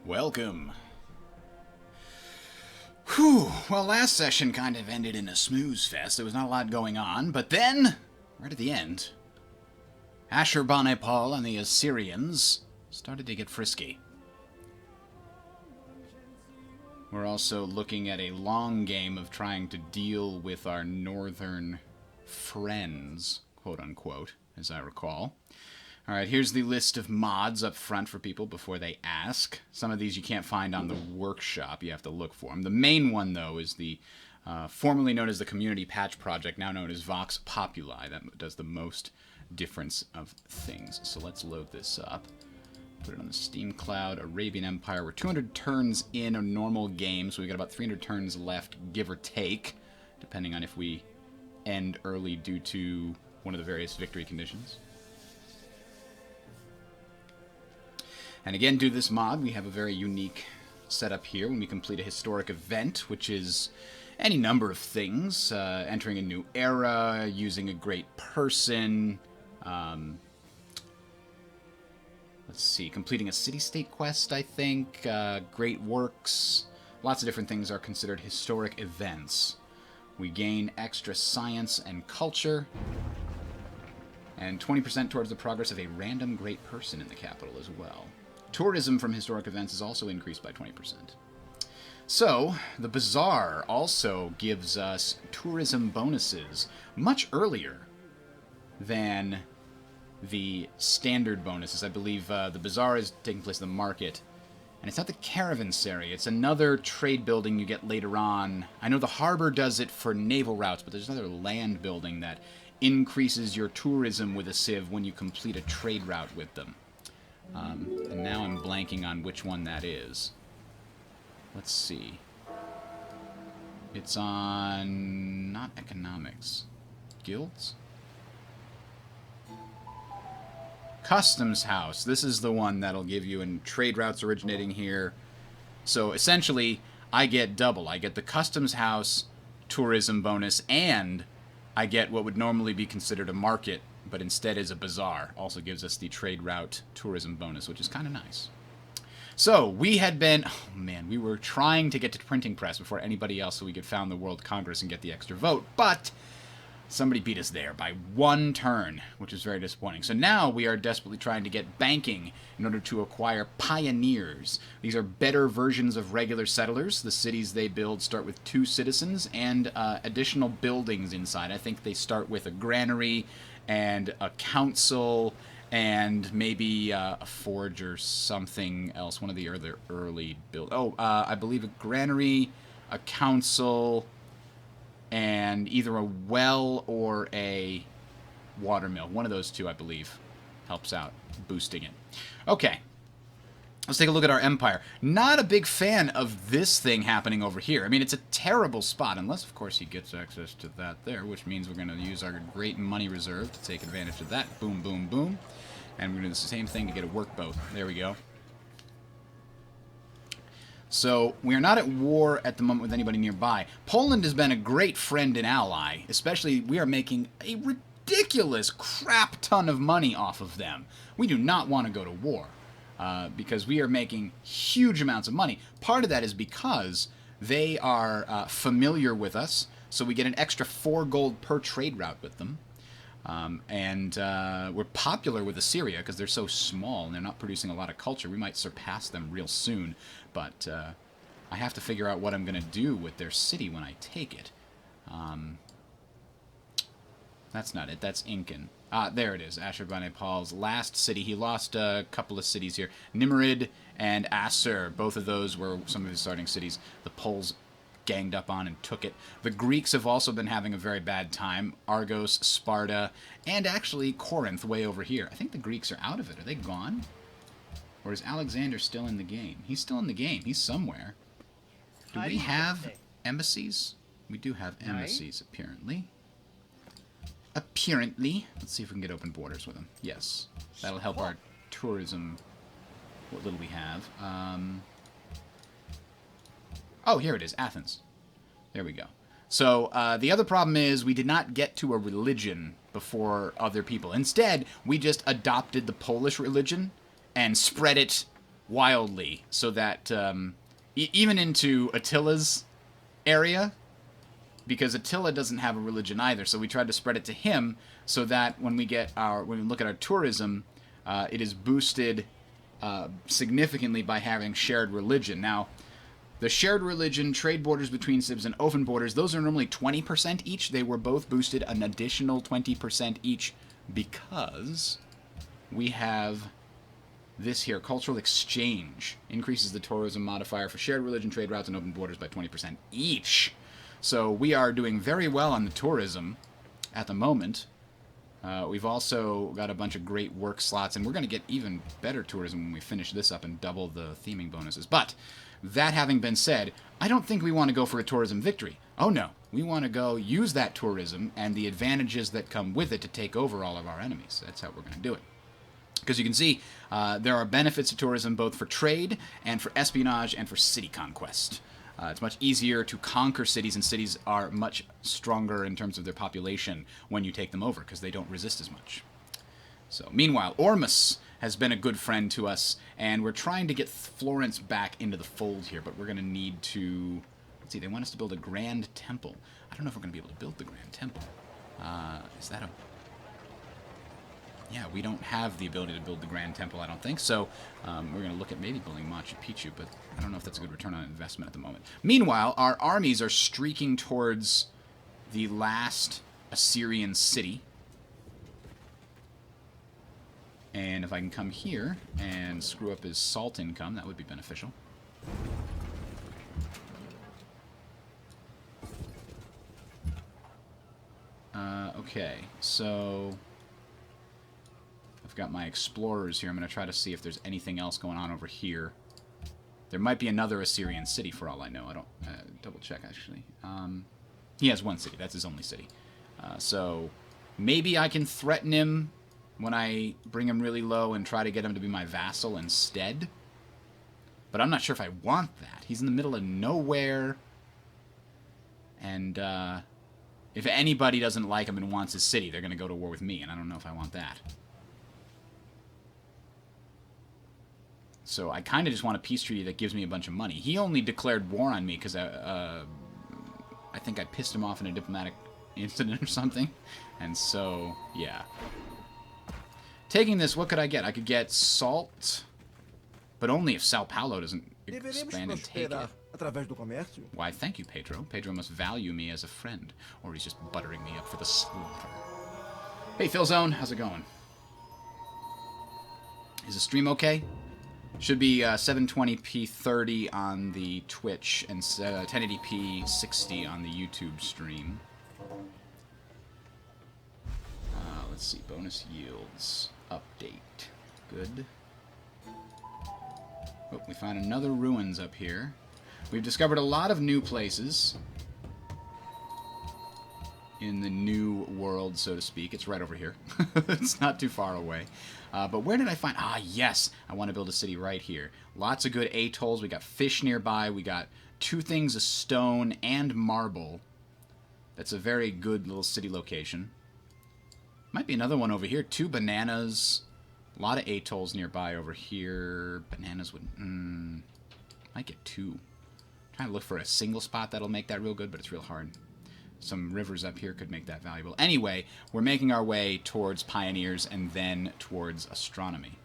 Welcome. Whew, well, last session kind of ended in a snooze fest. There was not a lot going on, but then, right at the end, Ashurbanipal and the Assyrians started to get frisky. We're also looking at a long game of trying to deal with our northern friends, quote-unquote, as I recall. Alright, here's the list of mods up front for people before they ask. Some of these you can't find on the workshop. You have to look for them. The main one, though, is the formerly known as the Community Patch Project, now known as Vox Populi. That does the most difference of things. So let's load this up. Put it on the Steam Cloud. Arabian Empire. We're 200 turns in a normal game, so we've got about 300 turns left, give or take, depending on if we end early due to one of the various victory conditions. And again, due to this mod, we have a very unique setup here when we complete a historic event, which is any number of things. Entering a new era, using a great person, let's see, completing a city-state quest, I think, great works. Lots of different things are considered historic events. We gain extra science and culture, and 20% towards the progress of a random great person in the capital as well. Tourism from historic events is also increased by 20%. So, the Bazaar also gives us tourism bonuses much earlier than the standard bonuses. I believe the Bazaar is taking place in the market, and it's not the caravanserai. It's another trade building you get later on. I know the harbor does it for naval routes, but there's another land building that increases your tourism with a Civ when you complete a trade route with them. And now I'm blanking on which one that is. Let's see. It's on... not economics. Guilds? Customs House. This is the one that'll give you in trade routes originating here. So essentially, I get double. I get the Customs House tourism bonus, and I get what would normally be considered a market, but instead is a bazaar. Also gives us the trade route tourism bonus, which is kind of nice. So, we had been... oh man, we were trying to get to printing press before anybody else so we could found the World Congress and get the extra vote, but somebody beat us there by one turn, which is very disappointing. So now we are desperately trying to get banking in order to acquire pioneers. These are better versions of regular settlers. The cities they build start with 2 citizens and additional buildings inside. I think they start with a granary and a council and maybe a forge or something else. One of the early build. I believe a granary, a council, and either a well or a watermill. One of those two, I believe, helps out boosting it. Okay, let's take a look at our empire. Not a big fan of this thing happening over here. I mean, it's a terrible spot, unless, of course, he gets access to that there, which means we're going to use our great money reserve to take advantage of that. Boom, boom, boom. And we're going to do the same thing to get a workboat. There we go. So, we are not at war at the moment with anybody nearby. Poland has been a great friend and ally. Especially, we are making a ridiculous crap ton of money off of them. We do not want to go to war. Because we are making huge amounts of money. Part of that is because they are familiar with us, so we get an extra 4 gold per trade route with them. We're popular with Assyria because they're so small and they're not producing a lot of culture. We might surpass them real soon, but I have to figure out what I'm going to do with their city when I take it. That's not it. That's Incan. There it is. Ashurbanipal's last city. He lost a couple of cities here. Nimrud and Assur. Both of those were some of his starting cities. The Poles ganged up on and took it. The Greeks have also been having a very bad time. Argos, Sparta, and actually Corinth way over here. I think the Greeks are out of it. Are they gone? Or is Alexander still in the game? He's still in the game. He's somewhere. Do we have embassies? We do have embassies, apparently. Apparently. Let's see if we can get open borders with them. Yes. That'll help our tourism, what little we have. Oh, here it is. Athens. There we go. So, the other problem is we did not get to a religion before other people. Instead, we just adopted the Polish religion and spread it wildly so that even into Attila's area, because Attila doesn't have a religion either, so we tried to spread it to him so that when we look at our tourism, it is boosted significantly by having shared religion. Now, the shared religion, trade borders between civs, and open borders, those are normally 20% each. They were both boosted an additional 20% each because we have this here, cultural exchange. Increases the tourism modifier for shared religion, trade routes, and open borders by 20% each. So we are doing very well on the tourism at the moment. We've also got a bunch of great work slots, and we're going to get even better tourism when we finish this up and double the theming bonuses. But that having been said, I don't think we want to go for a tourism victory. Oh no, we want to go use that tourism and the advantages that come with it to take over all of our enemies. That's how we're going to do it. Because you can see, there are benefits to tourism both for trade and for espionage and for city conquest. It's much easier to conquer cities, and cities are much stronger in terms of their population when you take them over, because they don't resist as much. So, meanwhile, Ormus has been a good friend to us, and we're trying to get Florence back into the fold here, but we're going to need to... Let's see, they want us to build a grand temple. I don't know if we're going to be able to build the grand temple. Is that a... Yeah, we don't have the ability to build the Grand Temple, I don't think. So we're going to look at maybe building Machu Picchu, but I don't know if that's a good return on investment at the moment. Meanwhile, our armies are streaking towards the last Assyrian city. And if I can come here and screw up his salt income, that would be beneficial. Okay, so... I've got my explorers here. I'm going to try to see if there's anything else going on over here. There might be another Assyrian city for all I know. I don't... double check, actually. He has one city. That's his only city. So maybe I can threaten him when I bring him really low and try to get him to be my vassal instead. But I'm not sure if I want that. He's in the middle of nowhere. And if anybody doesn't like him and wants his city, they're going to go to war with me. And I don't know if I want that. So I kind of just want a peace treaty that gives me a bunch of money. He only declared war on me because I think I pissed him off in a diplomatic incident or something. And so, yeah. Taking this, what could I get? I could get salt, but only if Sao Paulo doesn't expand and take it. Why, thank you, Pedro. Pedro must value me as a friend, or he's just buttering me up for the slaughter. Hey, Philzone, how's it going? Is the stream okay? Should be 720p 30 on the Twitch and 1080p 60 on the YouTube stream. Let's see, bonus yields update. Good. Oh, we found another ruins up here. We've discovered a lot of new places in the new world, so to speak. It's right over here. It's not too far away. But where did I find... Ah, yes! I want to build a city right here. Lots of good atolls. We got fish nearby. We got 2 things of stone and marble. That's a very good little city location. Might be another one over here. 2 bananas. A lot of atolls nearby over here. Bananas would... might get 2. Trying to look for a single spot that'll make that real good, but it's real hard. Some rivers up here could make that valuable. Anyway, we're making our way towards pioneers and then towards astronomy.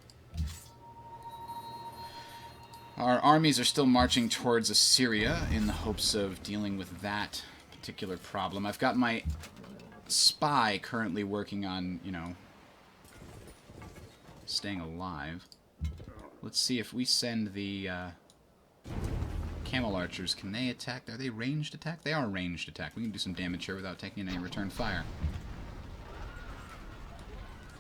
Our armies are still marching towards Assyria in the hopes of dealing with that particular problem. I've got my spy currently working on, you know, staying alive. Let's see if we send the camel archers. Can they attack? Are they ranged attack? They are ranged attack. We can do some damage here without taking any return fire.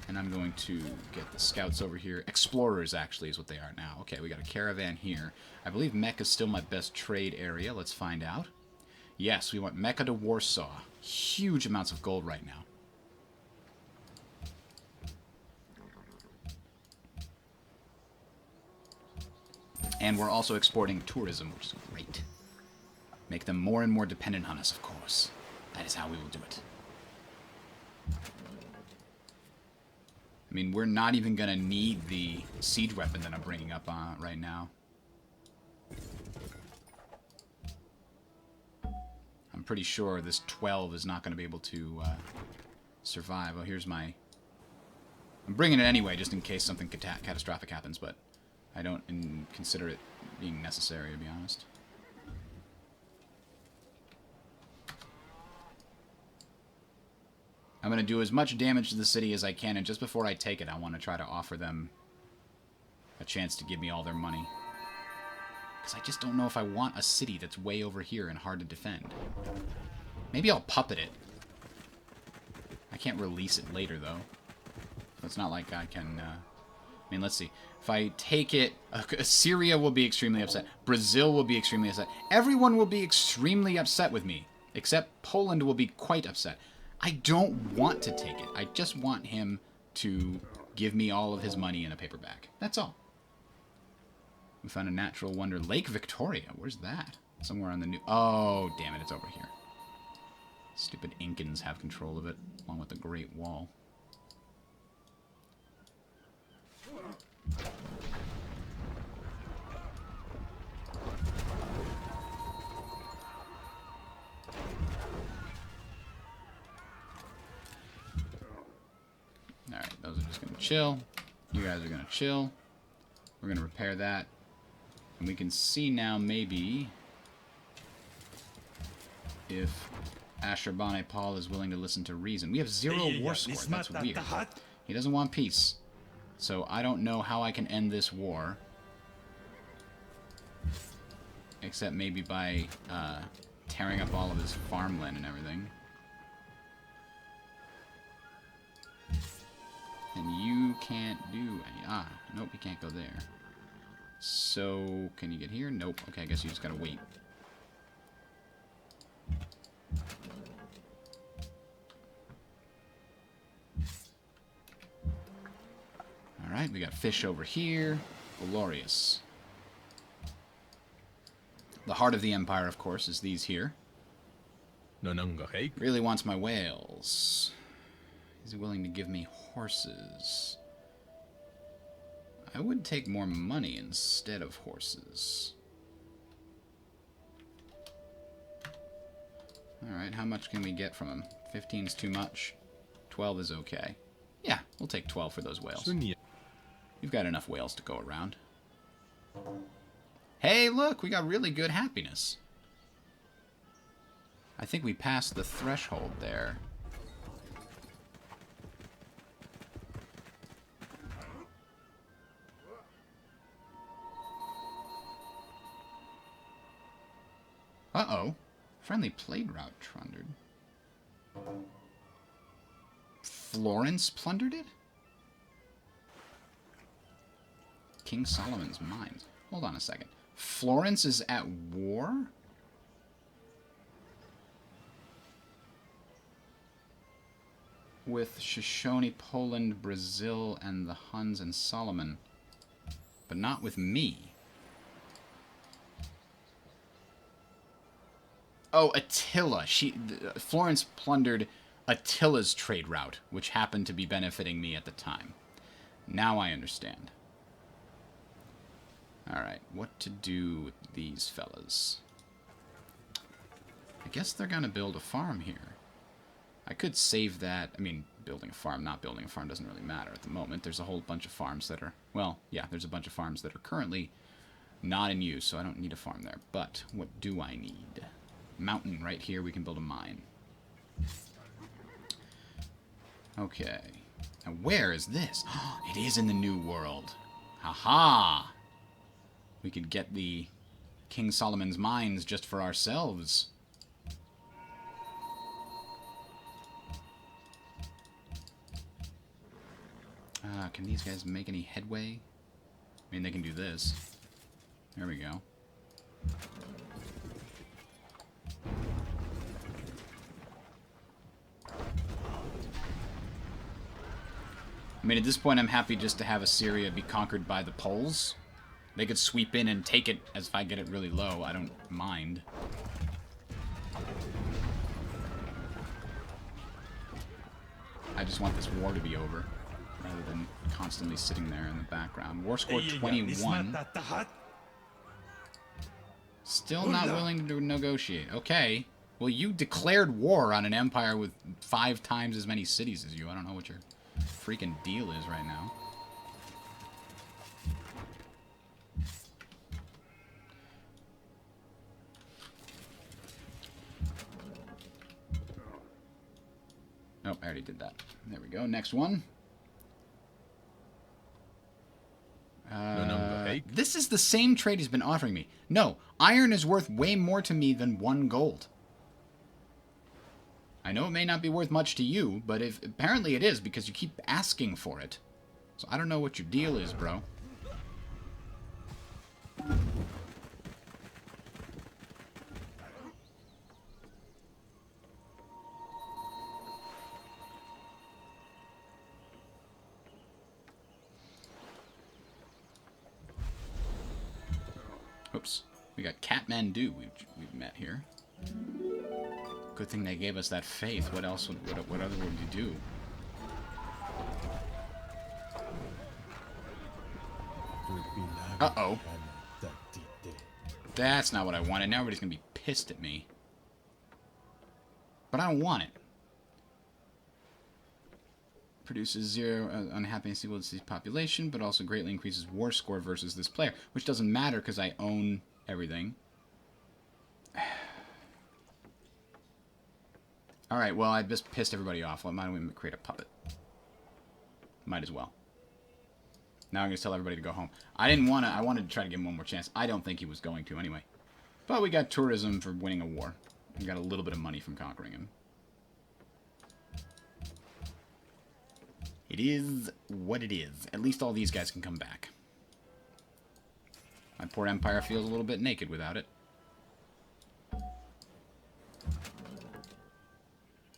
And I'm going to get the scouts over here. Explorers, actually, is what they are now. Okay, we got a caravan here. I believe Mecca's still my best trade area. Let's find out. Yes, we want Mecca to Warsaw. Huge amounts of gold right now. And we're also exporting tourism, which is great. Make them more and more dependent on us, of course. That is how we will do it. I mean, we're not even going to need the siege weapon that I'm bringing up right now. I'm pretty sure this 12 is not going to be able to survive. Oh, here's my... I'm bringing it anyway, just in case something catastrophic happens, but I don't consider it being necessary, to be honest. I'm going to do as much damage to the city as I can, and just before I take it, I want to try to offer them a chance to give me all their money. Because I just don't know if I want a city that's way over here and hard to defend. Maybe I'll puppet it. I can't release it later, though. So it's not like I can... I mean, let's see. If I take it... Syria will be extremely upset. Brazil will be extremely upset. Everyone will be extremely upset with me. Except Poland will be quite upset. I don't want to take it. I just want him to give me all of his money in a paper bag. That's all. We found a natural wonder. Lake Victoria. Where's that? Somewhere on the new... Oh, damn it. It's over here. Stupid Incans have control of it, along with the Great Wall. Alright, those are just going to chill. You guys are going to chill. We're going to repair that. And we can see now, maybe, if Ashurbanipal is willing to listen to reason. We have 0 war score. That's weird. He doesn't want peace. So I don't know how I can end this war. Except maybe by tearing up all of his farmland and everything. And you can't do any... Ah, nope, you can't go there. So, can you get here? Nope. Okay, I guess you just gotta wait. Alright, we got fish over here. Glorious. The heart of the empire, of course, is these here. Really wants my whales. Is he willing to give me horses? I would take more money instead of horses. Alright, how much can we get from him? 15's too much. 12 is okay. Yeah, we'll take 12 for those whales. We've got enough whales to go around. Hey, look, we got really good happiness. I think we passed the threshold there. Uh-oh. Friendly plague route plundered. Florence plundered it? King Solomon's mines. Hold on a second. Florence is at war? With Shoshone, Poland, Brazil, and the Huns and Solomon. But not with me. Oh, Attila. Florence plundered Attila's trade route, which happened to be benefiting me at the time. Now I understand. Alright, what to do with these fellas? I guess they're gonna build a farm here. I could save that. I mean, building a farm, not building a farm doesn't really matter at the moment. There's a whole bunch of farms that are... Well, yeah, there's a bunch of farms that are currently not in use, so I don't need a farm there. But what do I need? Mountain right here, we can build a mine. Okay. Now where is this? It is in the New World. Haha! We could get the King Solomon's mines just for ourselves. Can these guys make any headway? I mean, they can do this. There we go. I mean, at this point, I'm happy just to have Assyria be conquered by the Poles. They could sweep in and take it as if I get it really low. I don't mind. I just want this war to be over rather than constantly sitting there in the background. War score 21. Still not willing to negotiate. Okay. Well, you declared war on an empire with 5 times as many cities as you. I don't know what your freaking deal is right now. Oh, I already did that. There we go. Next one. This is the same trade he's been offering me. No, iron is worth way more to me than 1 gold. I know it may not be worth much to you, but apparently it is because you keep asking for it. So I don't know what your deal is, bro. Oops. We got Kathmandu we've met here. Good thing they gave us that faith. What else would, what other would you do? Uh-oh. That's not what I wanted. Now everybody's going to be pissed at me. But I don't want it. Produces 0 unhappiness equal to population, but also greatly increases war score versus this player, which doesn't matter because I own everything. Alright, well, I just pissed everybody off. Why don't we create a puppet? Might as well. Now I'm going to tell everybody to go home. I didn't want to. I wanted to try to give him one more chance. I don't think he was going to anyway. But we got tourism for winning a war. We got a little bit of money from conquering him. It is what it is. At least all these guys can come back. My poor empire feels a little bit naked without it.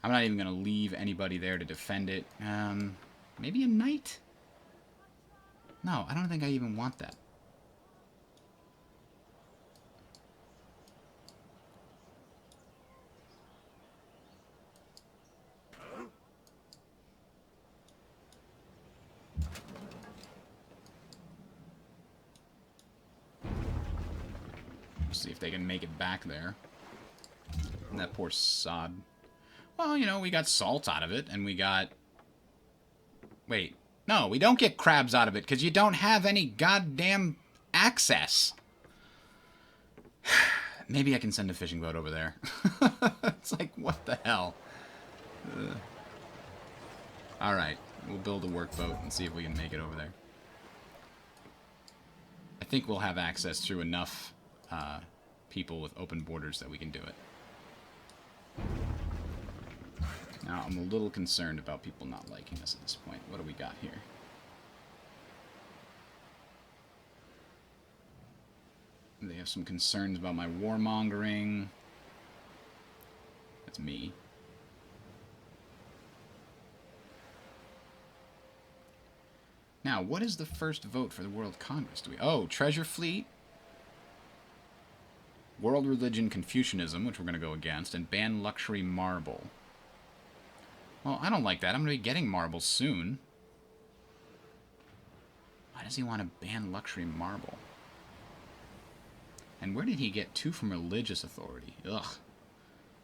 I'm not even going to leave anybody there to defend it. Maybe a knight? No, I don't think I even want that. See if they can make it back there. And that poor sod. Well, you know, we got salt out of it, and we got... Wait. No, we don't get crabs out of it, because you don't have any goddamn access. Maybe I can send a fishing boat over there. It's like, what the hell? Alright, we'll build a workboat and see if we can make it over there. I think we'll have access through enough people with open borders that we can do it. Now, I'm a little concerned about people not liking us at this point. What do we got here? They have some concerns about my warmongering. That's me. Now, what is the first vote for the World Congress? Do we? Oh, Treasure Fleet, World Religion Confucianism, which we're going to go against, and ban luxury marble. Well, I don't like that. I'm going to be getting marble soon. Why does he want to ban luxury marble? And where did he get 2 from religious authority? Ugh.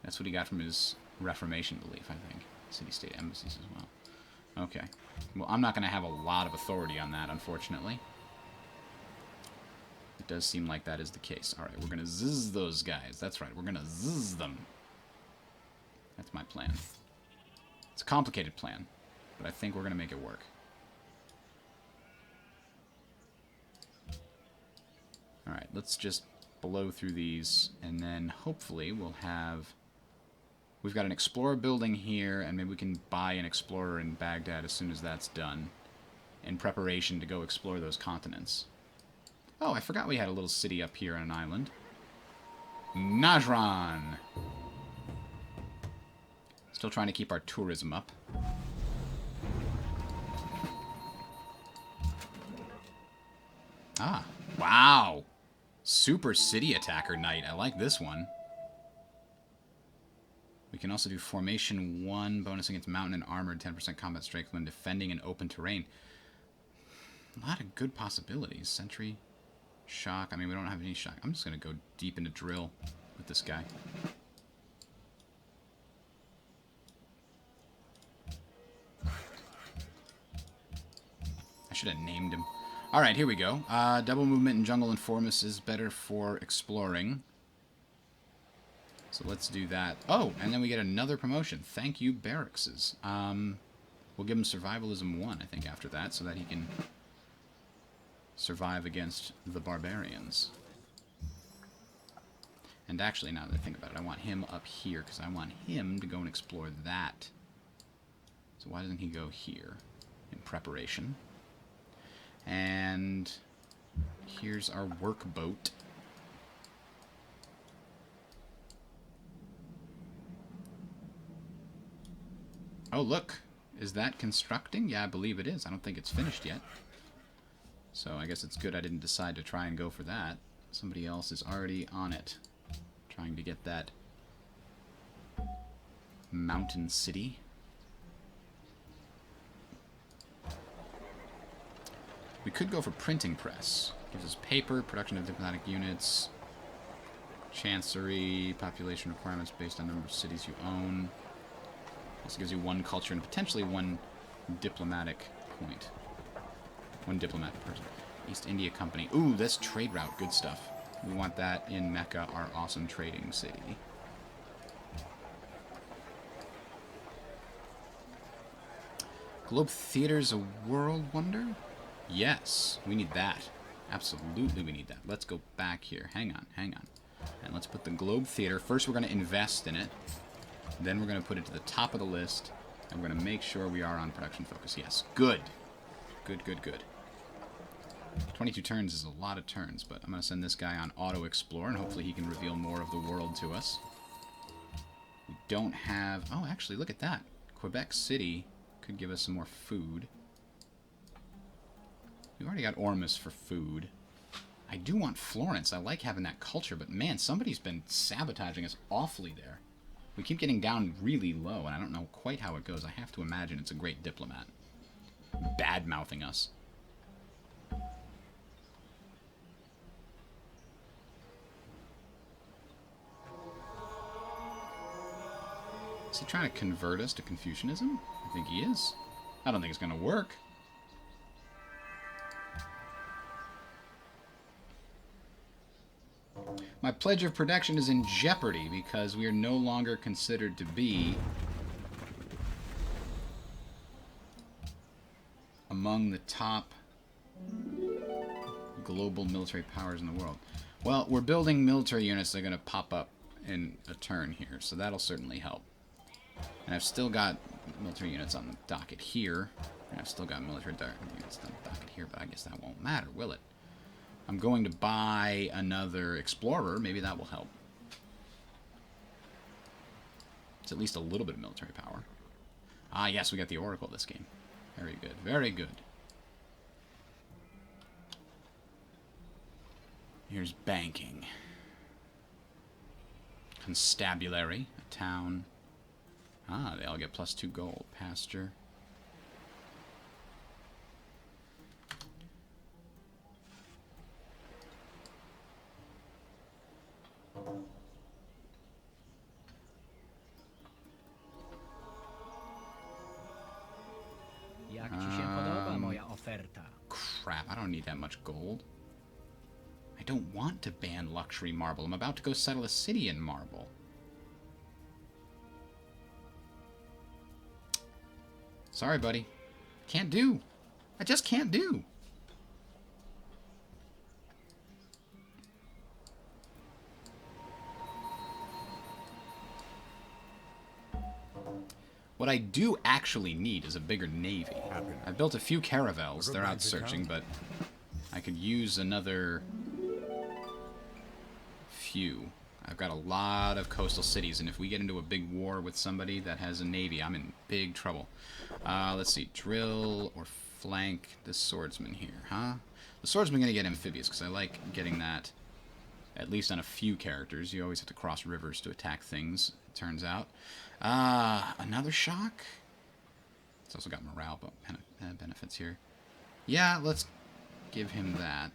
That's what he got from his Reformation belief, I think. City-state embassies as well. Okay. Well, I'm not going to have a lot of authority on that, unfortunately. It does seem like that is the case. Alright, we're going to zzz those guys. That's right, we're going to zzz them. That's my plan. It's a complicated plan, but I think we're going to make it work. Alright, let's just blow through these, and then hopefully we'll have... We've got an explorer building here, and maybe we can buy an explorer in Baghdad as soon as that's done, in preparation to go explore those continents. Oh, I forgot we had a little city up here on an island. Najran! Still trying to keep our tourism up. Ah, wow! Super City Attacker Knight. I like this one. We can also do Formation 1, bonus against mountain and armored, 10% combat strength when defending in open terrain. A lot of good possibilities. Sentry, shock. I mean, we don't have any shock. I'm just going to go deep into drill with this guy. I should have named him. Alright, here we go. Double movement in jungle and forest is better for exploring. So let's do that. Oh, and then we get another promotion. Thank you, Barrackses. We'll give him Survivalism 1, I think, after that, so that he can survive against the barbarians. And actually, now that I think about it, I want him up here, because I want him to go and explore that. So why doesn't he go here in preparation? And here's our workboat. Oh, look. Is that constructing? Yeah, I believe it is. I don't think it's finished yet. So I guess it's good I didn't decide to try and go for that. Somebody else is already on it, trying to get that mountain city. We could go for printing press. Gives us paper, production of diplomatic units, chancery, population requirements based on number of cities you own. Also gives you 1 culture and potentially 1 diplomatic point. 1 diplomat per person. East India Company. Ooh, that's trade route. Good stuff. We want that in Mecca, our awesome trading city. Globe Theater's a world wonder? Yes, we need that. Absolutely we need that. Let's go back here. Hang on, hang on. And let's put the Globe Theater. First we're going to invest in it. Then we're going to put it to the top of the list. And we're going to make sure we are on production focus. Yes, good. Good, good, good. 22 turns is a lot of turns, but I'm going to send this guy on Auto Explore, and hopefully he can reveal more of the world to us. We don't have... Oh, actually, look at that. Quebec City could give us some more food. We've already got Ormus for food. I do want Florence. I like having that culture, but man, somebody's been sabotaging us awfully there. We keep getting down really low, and I don't know quite how it goes. I have to imagine it's a great diplomat. Bad-mouthing us. Is he trying to convert us to Confucianism? I think he is. I don't think it's going to work. My pledge of protection is in jeopardy because we are no longer considered to be among the top global military powers in the world. Well, we're building military units that are going to pop up in a turn here, so that'll certainly help. And I've still got military units on the docket here, and I've still got military units on the docket here, but I guess that won't matter, will it? I'm going to buy another explorer. Maybe that will help. It's at least a little bit of military power. Ah, yes, we got the Oracle this game. Very good. Very good. Here's banking. Constabulary. A town. Ah, they all get +2 gold. Pasture. Crap, I don't need that much gold. I don't want to ban luxury marble. I'm about to go settle a city in marble. Sorry, buddy. Can't do. I just can't do. What I do actually need is a bigger navy. I've built a few caravels. They're out searching, but I could use another few. I've got a lot of coastal cities, and if we get into a big war with somebody that has a navy, I'm in big trouble. Let's see. Drill or flank this swordsman here, huh? The swordsman going to get amphibious, because I like getting that at least on a few characters. You always have to cross rivers to attack things. turns out. Another shock? It's also got morale benefits here. Yeah, let's give him that.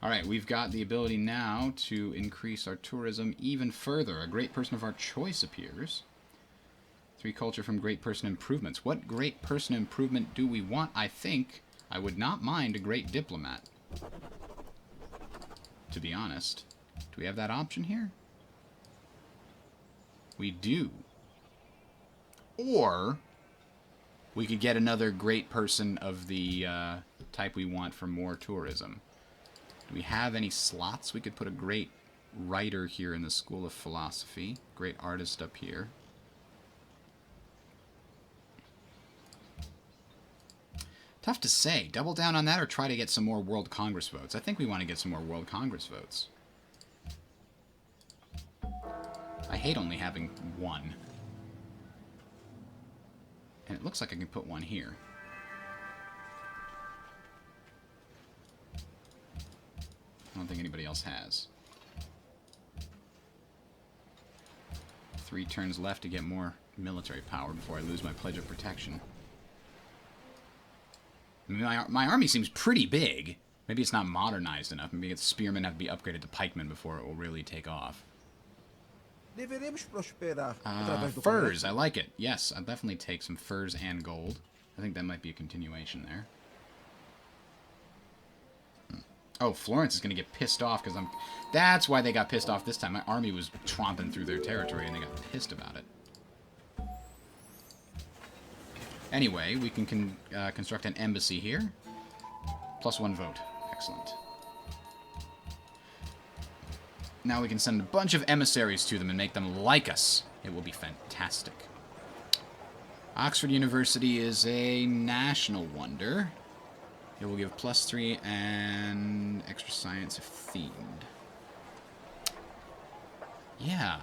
Alright, we've got the ability now to increase our tourism even further. A great person of our choice appears. 3 culture from great person improvements. What great person improvement do we want? I think I would not mind a great diplomat. To be honest. Do we have that option here? We do. Or we could get another great person of the type we want for more tourism. Do we have any slots? We could put a great writer here in the School of Philosophy. Great artist up here. Tough to say. Double down on that or try to get some more World Congress votes? I think we want to get some more World Congress votes. I hate only having one. And it looks like I can put one here. I don't think anybody else has. 3 turns left to get more military power before I lose my Pledge of Protection. I mean, my army seems pretty big. Maybe it's not modernized enough. Maybe its spearmen have to be upgraded to pikemen before it will really take off. Furs, I like it. Yes, I'll definitely take some furs and gold. I think that might be a continuation there. Oh, Florence is going to get pissed off because I'm... That's why they got pissed off this time. My army was tromping through their territory and they got pissed about it. Anyway, we can construct an embassy here. +1 vote. Excellent. Now we can send a bunch of emissaries to them and make them like us. It will be fantastic. Oxford University is a national wonder. It will give +3 and extra science if themed. Yeah.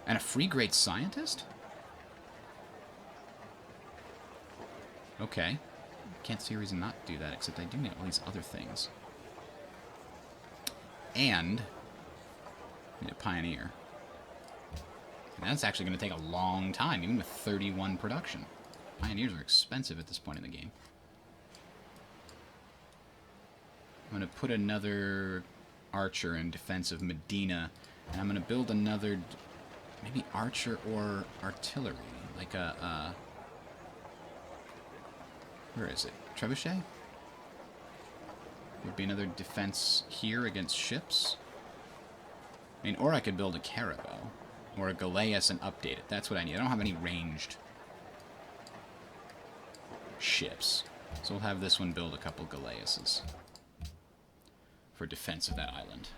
And a free great scientist? Okay. Can't see a reason not to do that, except I do need all these other things. And I need a pioneer. And that's actually going to take a long time, even with 31 production. Pioneers are expensive at this point in the game. I'm going to put another archer in defense of Medina, and I'm going to build another, maybe archer or artillery, like a where is it? Trebuchet? Would be another defense here against ships. I mean, or I could build a caravel. Or a Galeas and update it. That's what I need. I don't have any ranged ships. So we'll have this one build a couple Galeases. For defense of that island.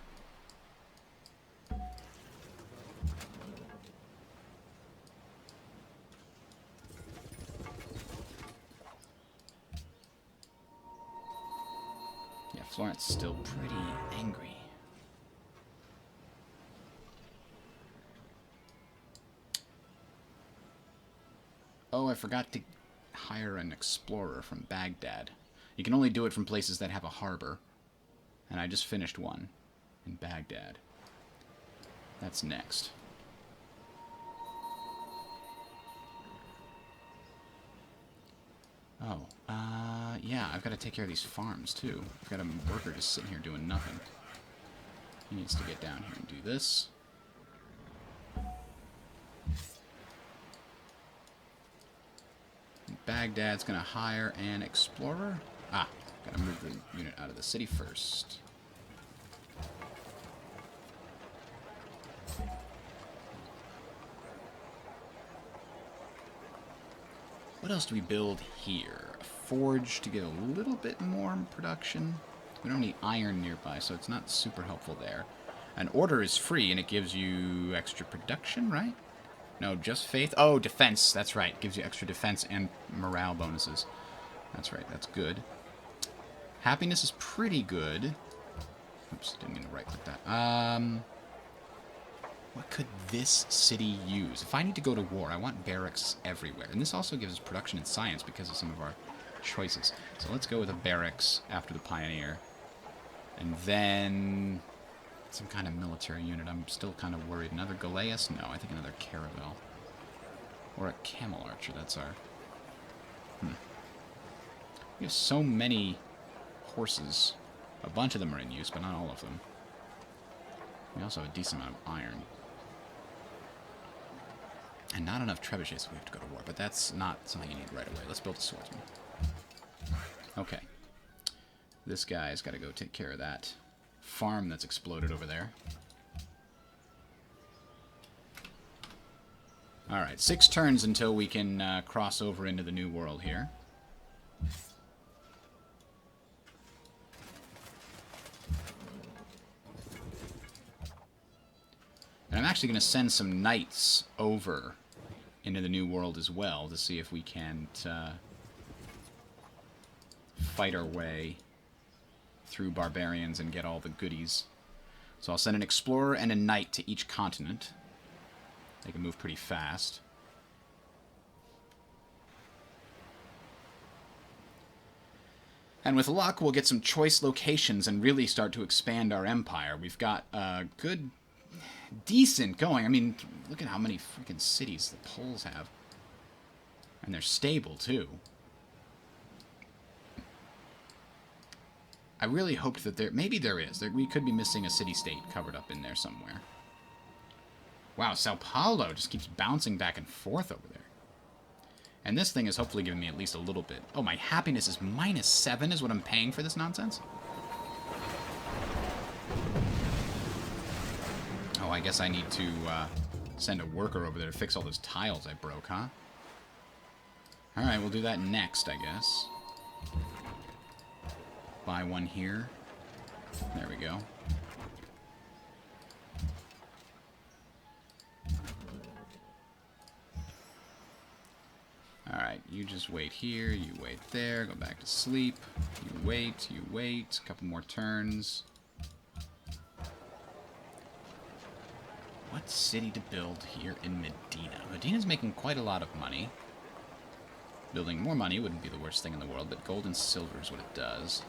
Yeah, Florence is still pretty angry. Oh, I forgot to hire an explorer from Baghdad. You can only do it from places that have a harbor. And I just finished one in Baghdad. That's next. Oh, yeah, I've got to take care of these farms, too. I've got a worker just sitting here doing nothing. He needs to get down here and do this. Baghdad's going to hire an explorer. Ah, got to move the unit out of the city first. What else do we build here? A forge to get a little bit more production. We don't need iron nearby, so it's not super helpful there. An order is free, and it gives you extra production, right? No, just faith. Oh, defense. That's right. Gives you extra defense and morale bonuses. That's right. That's good. Happiness is pretty good. Oops, didn't mean to right-click that. What could this city use? If I need to go to war, I want barracks everywhere. And this also gives us production in science because of some of our choices. So let's go with a barracks after the Pioneer. And then some kind of military unit. I'm still kind of worried. Another Galeas? No, I think another Caravel. Or a Camel Archer. That's our... We have so many horses. A bunch of them are in use, but not all of them. We also have a decent amount of iron. And not enough trebuchets, so we have to go to war. But that's not something you need right away. Let's build a swordsman. Okay. This guy's got to go take care of that farm that's exploded over there. Alright, 6 turns until we can cross over into the new world here. And I'm actually going to send some knights over into the new world as well to see if we can't fight our way through barbarians and get all the goodies. So I'll send an explorer and a knight to each continent. They can move pretty fast. And with luck, we'll get some choice locations and really start to expand our empire. We've got a good, decent going. I mean, look at how many freaking cities the Poles have. And they're stable, too. I really hoped that there... Maybe there is. We could be missing a city-state covered up in there somewhere. Wow, Sao Paulo just keeps bouncing back and forth over there. And this thing is hopefully giving me at least a little bit. Oh, my happiness is -7 is what I'm paying for this nonsense? Oh, I guess I need to send a worker over there to fix all those tiles I broke, huh? Alright, we'll do that next, I guess. Buy one here. There we go. Alright, you just wait here, you wait there, go back to sleep. You wait, a couple more turns. What city to build here in Medina? Medina's making quite a lot of money. Building more money wouldn't be the worst thing in the world, but gold and silver is what it does.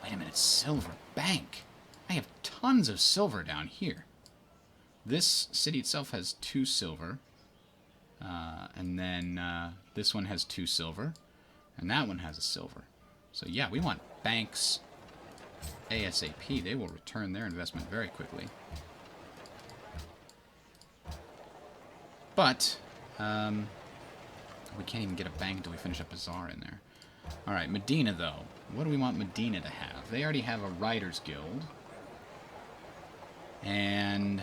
Wait a minute, silver bank! I have tons of silver down here. This city itself has 2 silver. And then this one has 2 silver. And that one has a silver. So yeah, we want banks ASAP. They will return their investment very quickly. But we can't even get a bank until we finish a bazaar in there. Alright, Medina, though. What do we want Medina to have? They already have a Writers Guild. And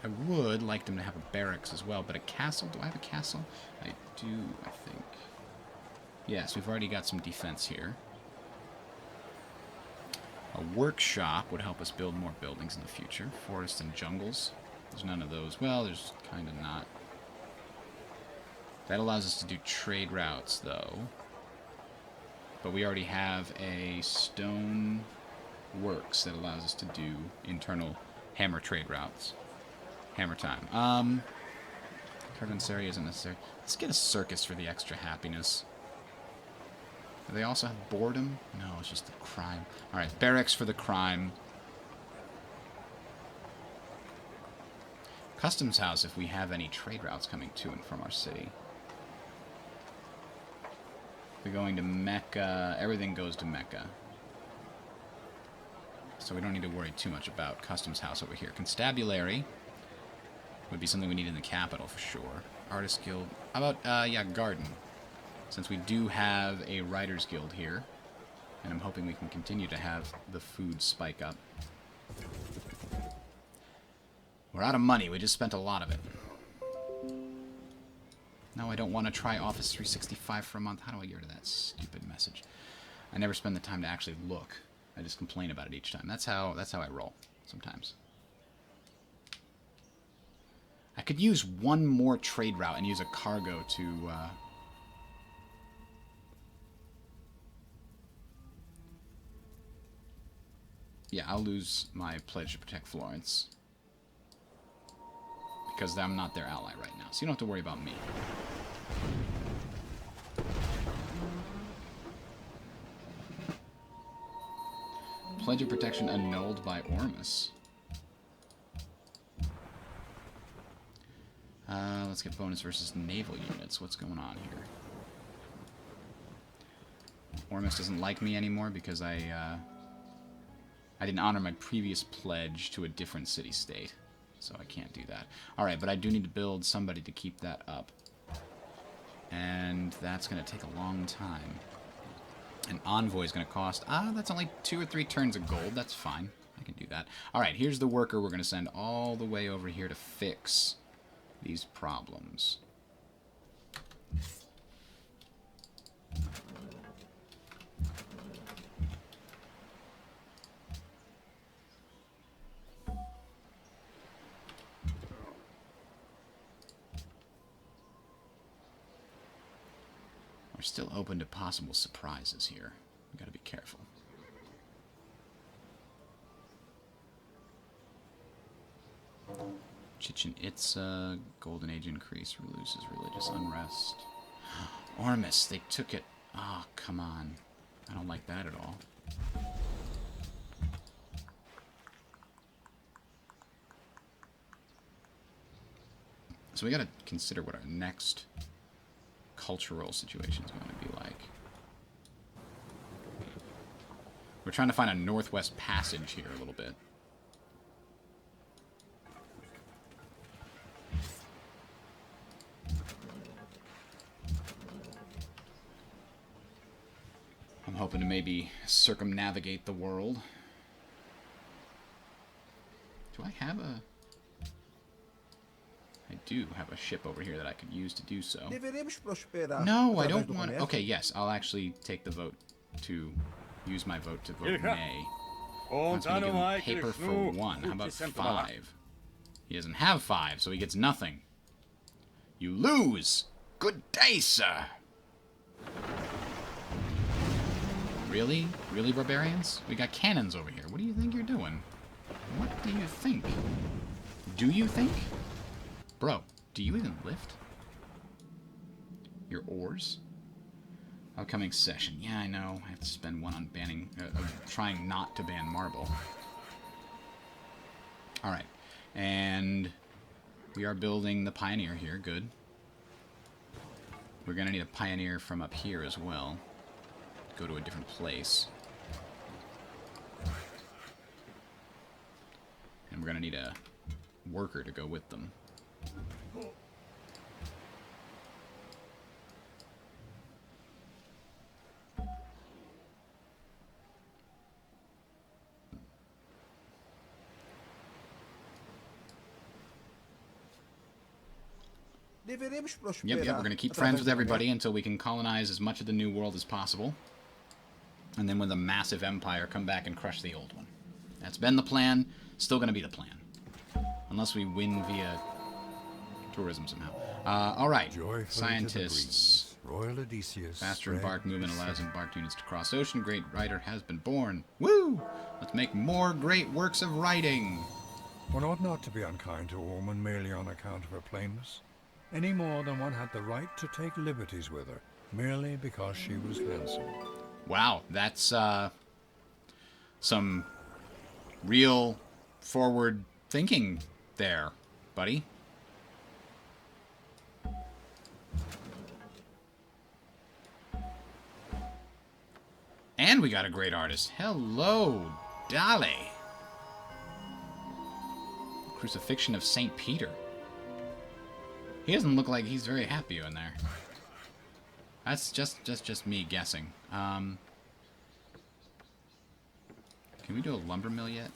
I would like them to have a barracks as well. But a castle? Do I have a castle? I do, I think. Yes, we've already got some defense here. A workshop would help us build more buildings in the future. Forests and jungles. There's none of those. Well, there's kind of not. That allows us to do trade routes, though. But we already have a stone works that allows us to do internal hammer trade routes. Hammer time. Caravansary isn't necessary. Let's get a circus for the extra happiness. Do they also have boredom? No, it's just the crime. Alright, barracks for the crime. Customs house if we have any trade routes coming to and from our city. We're going to Mecca. Everything goes to Mecca. So we don't need to worry too much about customs house over here. Constabulary would be something we need in the capital for sure. Artist Guild. How about, yeah, garden. Since we do have a Writers Guild here. And I'm hoping we can continue to have the food spike up. We're out of money. We just spent a lot of it. No, I don't want to try Office 365 for a month. How do I get rid of that stupid message? I never spend the time to actually look. I just complain about it each time. That's how I roll sometimes. I could use one more trade route and use a cargo to... Yeah, I'll lose my pledge to protect Florence. Because I'm not their ally right now, so you don't have to worry about me. Pledge of protection annulled by Ormus. Let's get bonus versus naval units. What's going on here? Ormus doesn't like me anymore because I didn't honor my previous pledge to a different city-state. So I can't do that. Alright, but I do need to build somebody to keep that up. And that's going to take a long time. An envoy is going to cost... that's only 2 or 3 turns of gold. That's fine. I can do that. Alright, here's the worker we're going to send all the way over here to fix these problems. We're still open to possible surprises here. We gotta be careful. Chichen Itza, Golden Age increase, reduces religious unrest. Ormus, they took it. Oh, come on. I don't like that at all. So we gotta consider what our next cultural situation is going to be like. We're trying to find a northwest passage here a little bit. I'm hoping to maybe circumnavigate the world. Do I have a... I do have a ship over here that I could use to do so. No, I don't want... Okay, yes, I'll actually take the vote to... use my vote to vote nay. That's going to give him paper for 1. How about 5? He doesn't have 5, so he gets nothing. You lose! Good day, sir! Really? Really, barbarians? We got cannons over here. What do you think you're doing? What do you think? Do you think? Bro, do you even lift? Your oars? Upcoming session. Yeah, I know. I have to spend 1 on banning... trying not to ban marble. Alright. And... we are building the pioneer here. Good. We're going to need a pioneer from up here as well. Go to a different place. And we're going to need a worker to go with them. Yep, we're going to keep friends with everybody until we can colonize as much of the New World as possible. And then with a massive empire, come back and crush the old one. That's been the plan. Still going to be the plan. Unless we win via tourism somehow. Alright. Scientists. Royal Odysseus. Faster embark movement allows embarked units to cross ocean. Great writer has been born. Woo! Let's make more great works of writing. One ought not to be unkind to a woman merely on account of her plainness, any more than one had the right to take liberties with her, merely because she was handsome. Wow, that's some real forward thinking there, buddy. And we got a great artist. Hello, Dale. Crucifixion of St. Peter. He doesn't look like he's very happy in there. That's just me guessing. Can we do a lumber mill yet?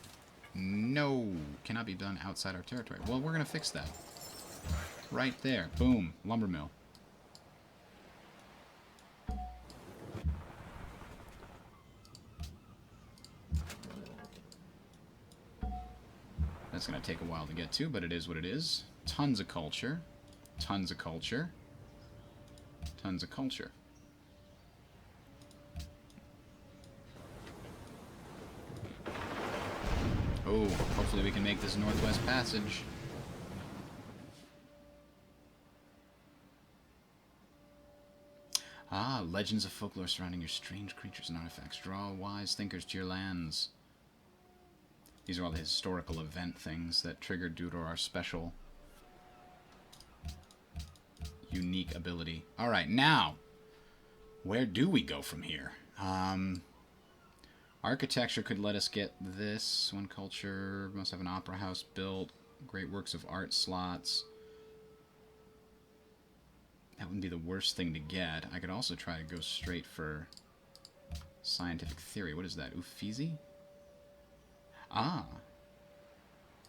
No. Cannot be done outside our territory. Well, we're going to fix that. Right there. Boom. Lumber mill. That's going to take a while to get to, but it is what it is. Tons of culture. Tons of culture. Tons of culture. Oh, hopefully we can make this Northwest Passage. Ah, legends of folklore surrounding your strange creatures and artifacts. Draw wise thinkers to your lands. These are all the historical event things that triggered due to our special unique ability. Alright, now, where do we go from here? Architecture could let us get this. One culture must have an opera house built. Great works of art slots. That wouldn't be the worst thing to get. I could also try to go straight for scientific theory. What is that? Uffizi? Ah.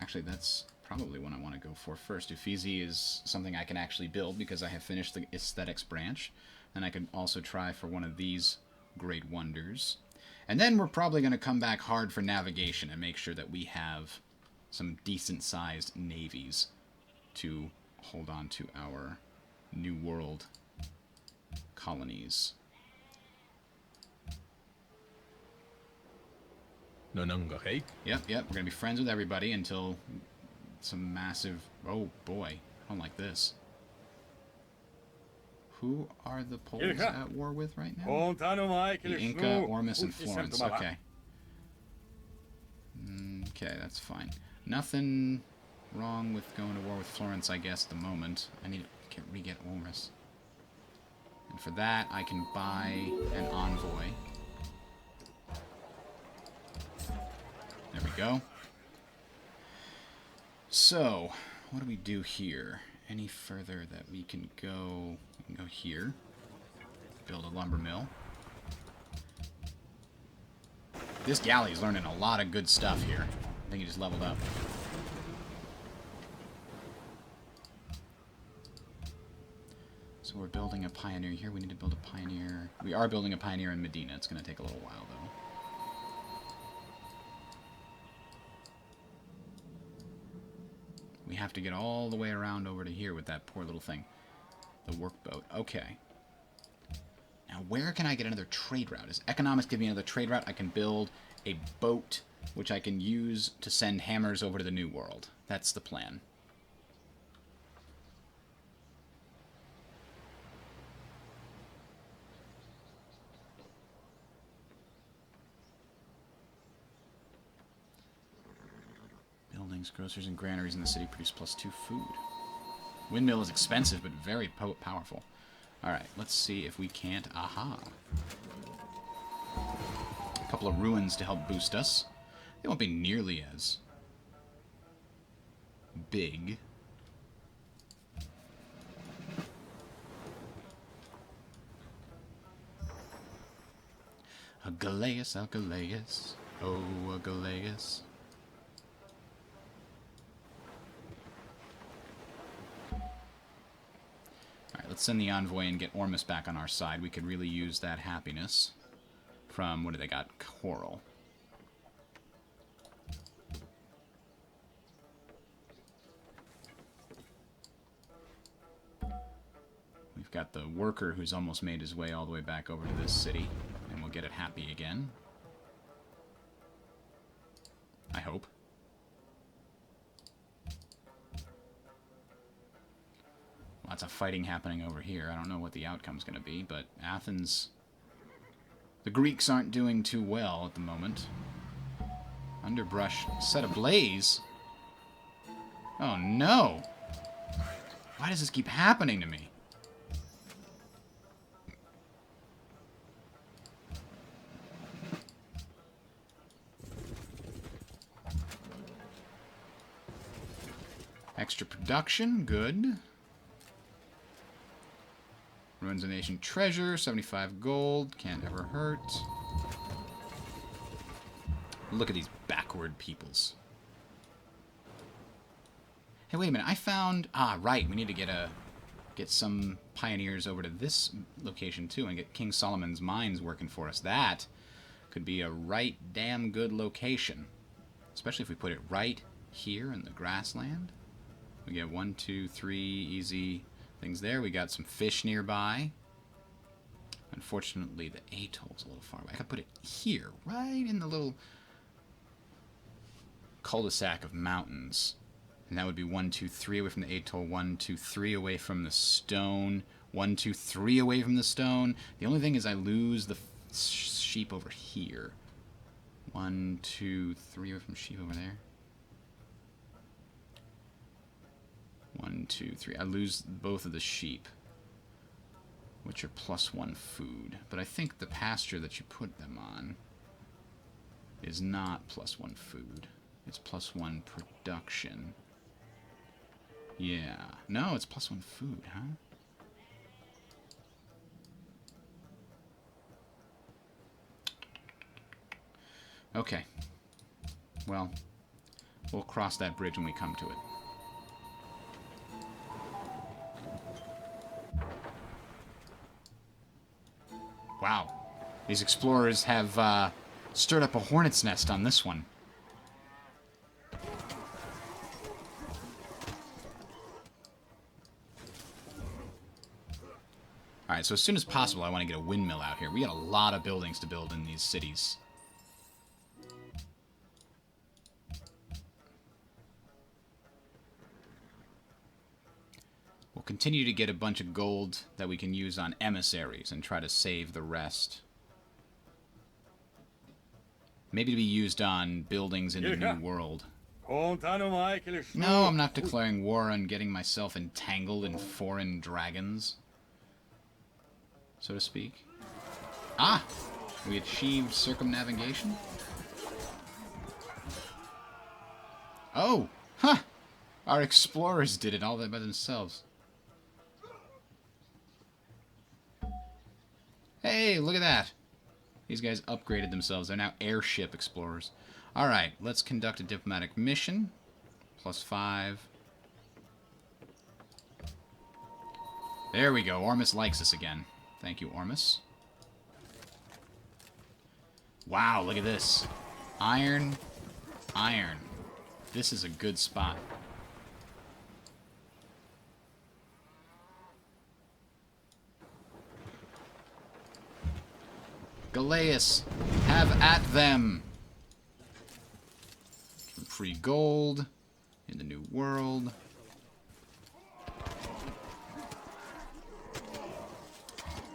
Actually, that's probably one I want to go for first. Uffizi is something I can actually build because I have finished the aesthetics branch. And I could also try for one of these great wonders. And then we're probably going to come back hard for navigation and make sure that we have some decent-sized navies to hold on to our New World colonies. Yep, we're going to be friends with everybody until some massive... Oh, boy. I don't like this. Who are the Poles at war with right now? The Inca, Ormus, and Florence. Okay. Okay, that's fine. Nothing wrong with going to war with Florence, I guess, at the moment. I need to re-get Ormus. And for that, I can buy an envoy. There we go. So, what do we do here? Any further that we can go... We can go here. Build a lumber mill. This galley is learning a lot of good stuff here. I think he just leveled up. So we're building a pioneer here. We need to build a pioneer. We are building a pioneer in Medina. It's going to take a little while, though. We have to get all the way around over to here with that poor little thing. The workboat. Okay. Now, where can I get another trade route? Does economics give me another trade route? I can build a boat, which I can use to send hammers over to the New World. That's the plan. Buildings, groceries, and granaries in the city produce +2 food. Windmill is expensive, but very powerful. Alright, let's see if we can't... Aha! A couple of ruins to help boost us. They won't be nearly as big. Agelaeus, Agelaeus, oh Agelaeus. Alright, let's send the envoy and get Ormus back on our side. We could really use that happiness from, what do they got? Coral. We've got the worker who's almost made his way all the way back over to this city, and we'll get it happy again. I hope. Lots of fighting happening over here. I don't know what the outcome's going to be, but Athens... The Greeks aren't doing too well at the moment. Underbrush set ablaze? Oh no! Why does this keep happening to me? Extra production, good. Ruins of Nation treasure, 75 gold, can't ever hurt. Look at these backward peoples. Hey, wait a minute, I found... Ah, right, we need to get some pioneers over to this location, too, and get King Solomon's mines working for us. That could be a right damn good location. Especially if we put it right here in the grassland. We get 1, 2, 3 easy... things there. We got some fish nearby. Unfortunately, the atoll's a little far away. I could put it here, right in the little cul-de-sac of mountains. And that would be 1, 2, 3 away from the atoll. 1, 2, 3 away from the stone. 1, 2, 3 away from the stone. The only thing is I lose the sheep over here. 1, 2, 3 from sheep over there. 1, 2, 3. I lose both of the sheep, which are +1 food. But I think the pasture that you put them on is not +1 food. It's +1 production. Yeah. No, it's +1 food, huh? Okay. Well, we'll cross that bridge when we come to it. Wow. These explorers have stirred up a hornet's nest on this one. Alright, so as soon as possible I want to get a windmill out here. We got a lot of buildings to build in these cities. We'll continue to get a bunch of gold that we can use on emissaries and try to save the rest. Maybe to be used on buildings in the New World. No, I'm not declaring war on getting myself entangled in foreign dragons, so to speak. Ah! We achieved circumnavigation? Oh! Huh! Our explorers did it all by themselves. Hey, look at that! These guys upgraded themselves. They're now airship explorers. Alright, let's conduct a diplomatic mission. +5. There we go. Ormus likes us again. Thank you, Ormus. Wow, look at this. Iron. Iron. This is a good spot. Galeus, have at them. Some free gold in the New World.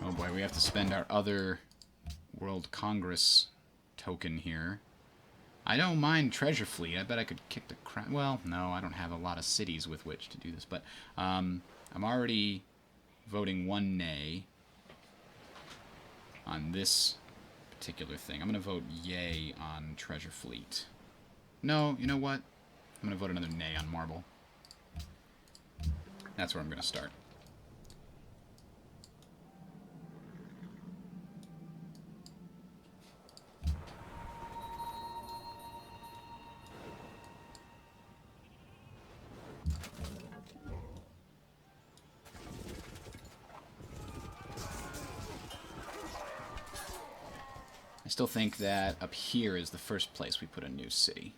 Oh boy, we have to spend our other World Congress token here. I don't mind Treasure Fleet. I bet I could kick the crap. Well, no, I don't have a lot of cities with which to do this, but I'm already voting 1 nay on this particular thing. I'm going to vote yay on Treasure Fleet. No, you know what? I'm going to vote another nay on Marble. That's where I'm going to start. I still think that up here is the first place we put a new city.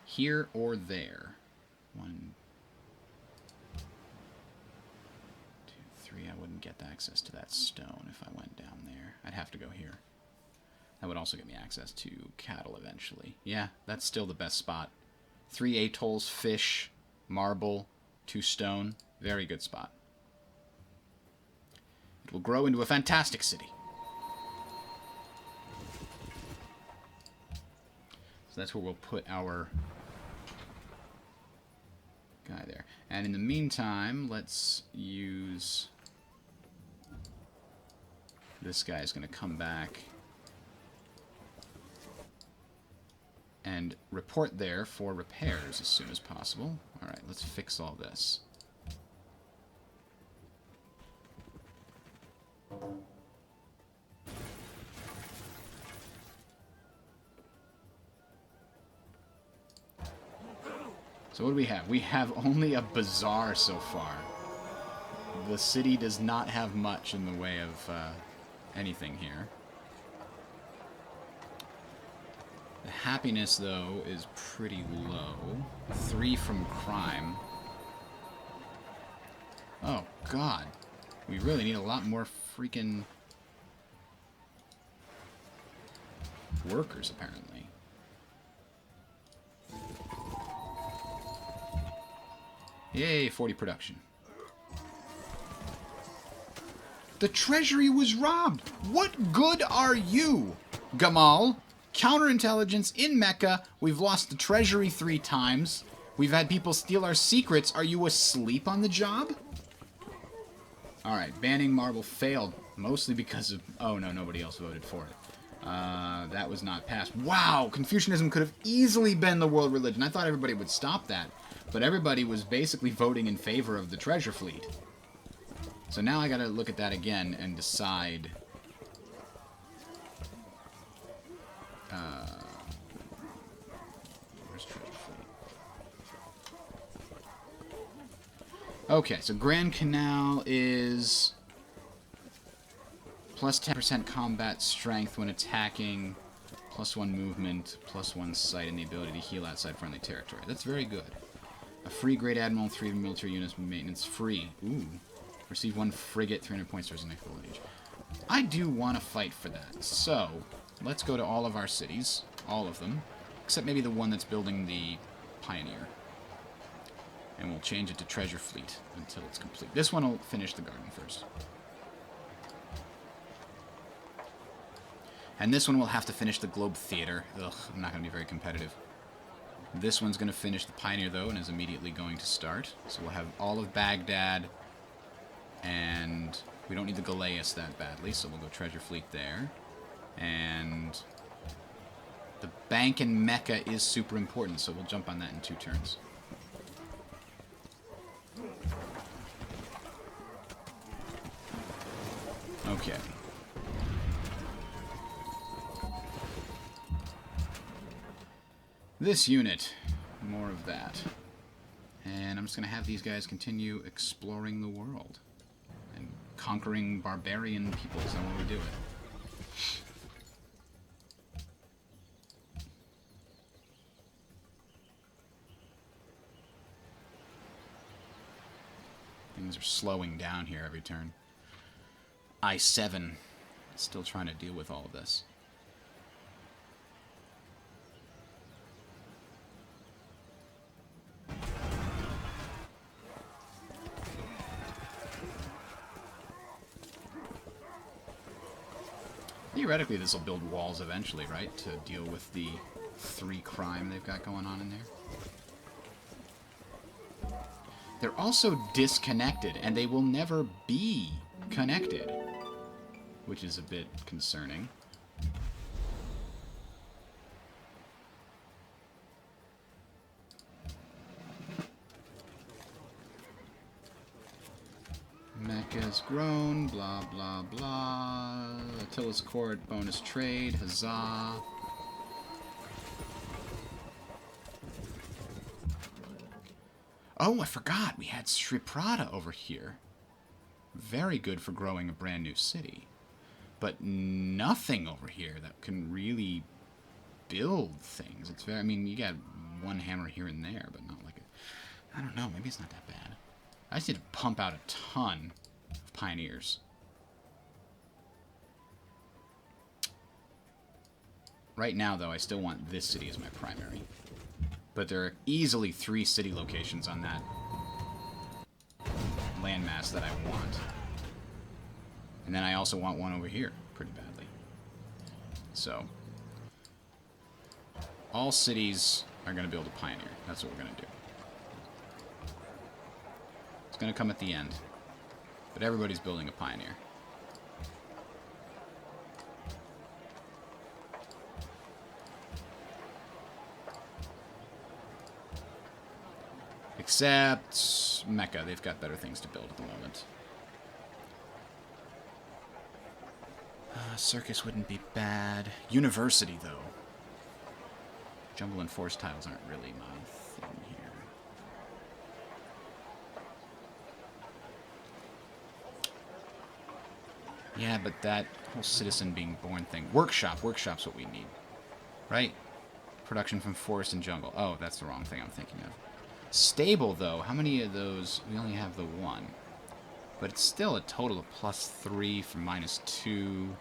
Here or there. 1, 2, 3. I wouldn't get access to that stone if I went down there. I'd have to go here. That would also get me access to cattle eventually. Yeah, that's still the best spot. 3 atolls, fish, marble, 2 stone. Very good spot. It will grow into a fantastic city. So that's where we'll put our guy there. And in the meantime, let's use... This guy is going to come back and report there for repairs as soon as possible. Alright, let's fix all this. So what do we have? We have only a bazaar so far. The city does not have much in the way of anything here. The happiness, though, is pretty low. 3 from crime. Oh, God. We really need a lot more freaking workers, apparently. Yay, 40 production. The treasury was robbed. What good are you, Gamal? Counterintelligence in Mecca. We've lost the treasury 3 times. We've had people steal our secrets. Are you asleep on the job? Alright, banning marble failed. Mostly because of... Oh, no, nobody else voted for it. That was not passed. Wow! Confucianism could have easily been the world religion. I thought everybody would stop that. But everybody was basically voting in favor of the treasure fleet. So now I gotta look at that again and decide... where's treasure fleet? Okay, so Grand Canal is... plus 10% combat strength when attacking, plus 1 movement, plus 1 sight, and the ability to heal outside friendly territory. That's very good. A free Great Admiral, 3 military units maintenance free. Ooh. Receive 1 frigate, 300 points towards the next gold age. I do want to fight for that. So, let's go to all of our cities. All of them. Except maybe the one that's building the Pioneer. And we'll change it to Treasure Fleet until it's complete. This one will finish the garden first. And this one will have to finish the Globe Theater. Ugh, I'm not going to be very competitive. This one's going to finish the Pioneer, though, and is immediately going to start. So we'll have all of Baghdad, and we don't need the Galeas that badly, so we'll go Treasure Fleet there. And the bank in Mecca is super important, so we'll jump on that in 2 turns. Okay. This unit, more of that. And I'm just going to have these guys continue exploring the world. And conquering barbarian peoples and we do it. Things are slowing down here every turn. I-7. Still trying to deal with all of this. Theoretically, this will build walls eventually, right? To deal with the 3 crime they've got going on in there. They're also disconnected, and they will never be connected. Which is a bit concerning. Mecca's grown, blah, blah, blah. Attila's court, bonus trade, huzzah. Oh, I forgot. We had Sriprata over here. Very good for growing a brand new city. But nothing over here that can really build things. It's very, I mean, you got 1 hammer here and there, but not like a, I don't know, maybe it's not that bad. I just need to pump out a ton of pioneers. Right now, though, I still want this city as my primary. But there are easily 3 city locations on that landmass that I want. And then I also want one over here, pretty badly. So, all cities are going to build a pioneer. That's what we're going to do. It's going to come at the end. But everybody's building a pioneer. Except Mecca. They've got better things to build at the moment. Circus wouldn't be bad. University, though. Jungle and forest tiles aren't really my thing here. Yeah, but that whole citizen being born thing. Workshop. Workshop's what we need. Right? Production from forest and jungle. Oh, that's the wrong thing I'm thinking of. Stable, though. How many of those? We only have the 1. But it's still a total of +3 for -2.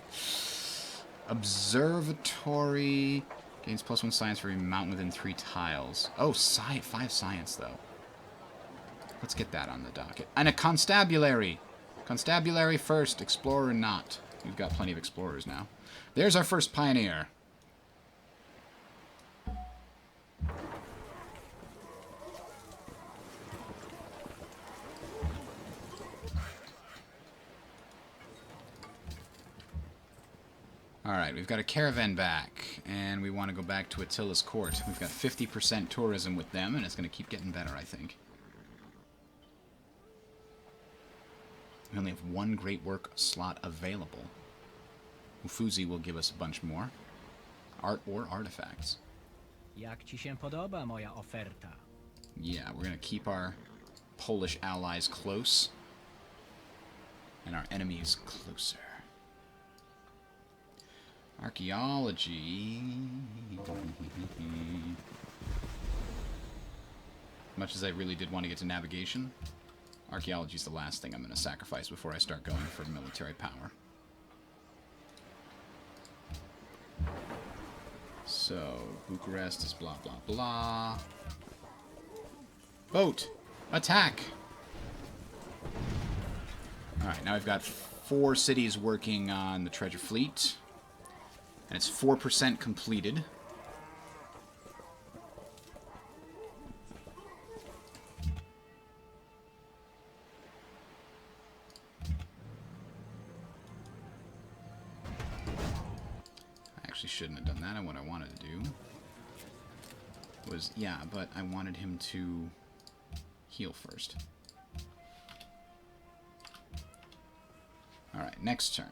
Observatory gains +1 science for every mountain within 3 tiles. Oh, 5 science, though. Let's get that on the docket. And a constabulary. Constabulary first, explorer not. We've got plenty of explorers now. There's our first pioneer. Alright, we've got a caravan back, and we want to go back to Attila's court. We've got 50% tourism with them, and it's going to keep getting better, I think. We only have one great work slot available. Ufuzi will give us a bunch more. Art or artifacts. Jak ci się podoba moja oferta? Yeah, we're going to keep our Polish allies close, and our enemies closer. Archaeology. Much as I really did want to get to navigation, archaeology is the last thing I'm going to sacrifice before I start going for military power. So, Bucharest is blah, blah, blah. Boat! Attack! Alright, now I've got 4 cities working on the treasure fleet. And it's 4% completed. I actually shouldn't have done that. And what I wanted to do was, yeah, but I wanted him to heal first. Alright, next turn.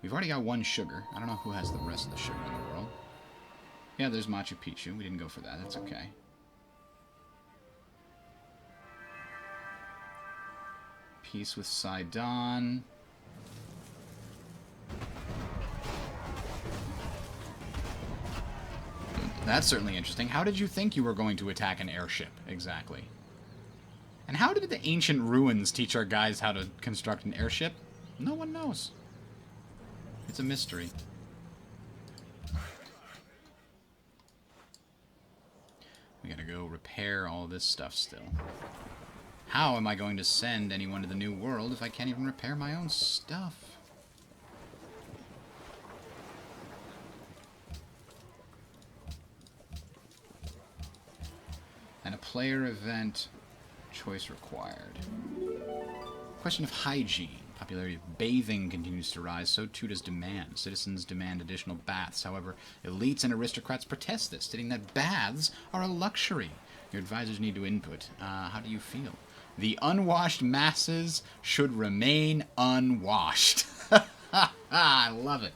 We've already got 1 sugar. I don't know who has the rest of the sugar in the world. Yeah, there's Machu Picchu. We didn't go for that. That's okay. Peace with Sidon. That's certainly interesting. How did you think you were going to attack an airship, exactly? And how did the ancient ruins teach our guys how to construct an airship? No one knows. It's a mystery. We gotta go repair all this stuff still. How am I going to send anyone to the New World if I can't even repair my own stuff? And a player event, choice required. Question of hygiene. Popularity of bathing continues to rise, so too does demand. Citizens demand additional baths. However, elites and aristocrats protest this, stating that baths are a luxury. Your advisors need to input. How do you feel? The unwashed masses should remain unwashed. I love it.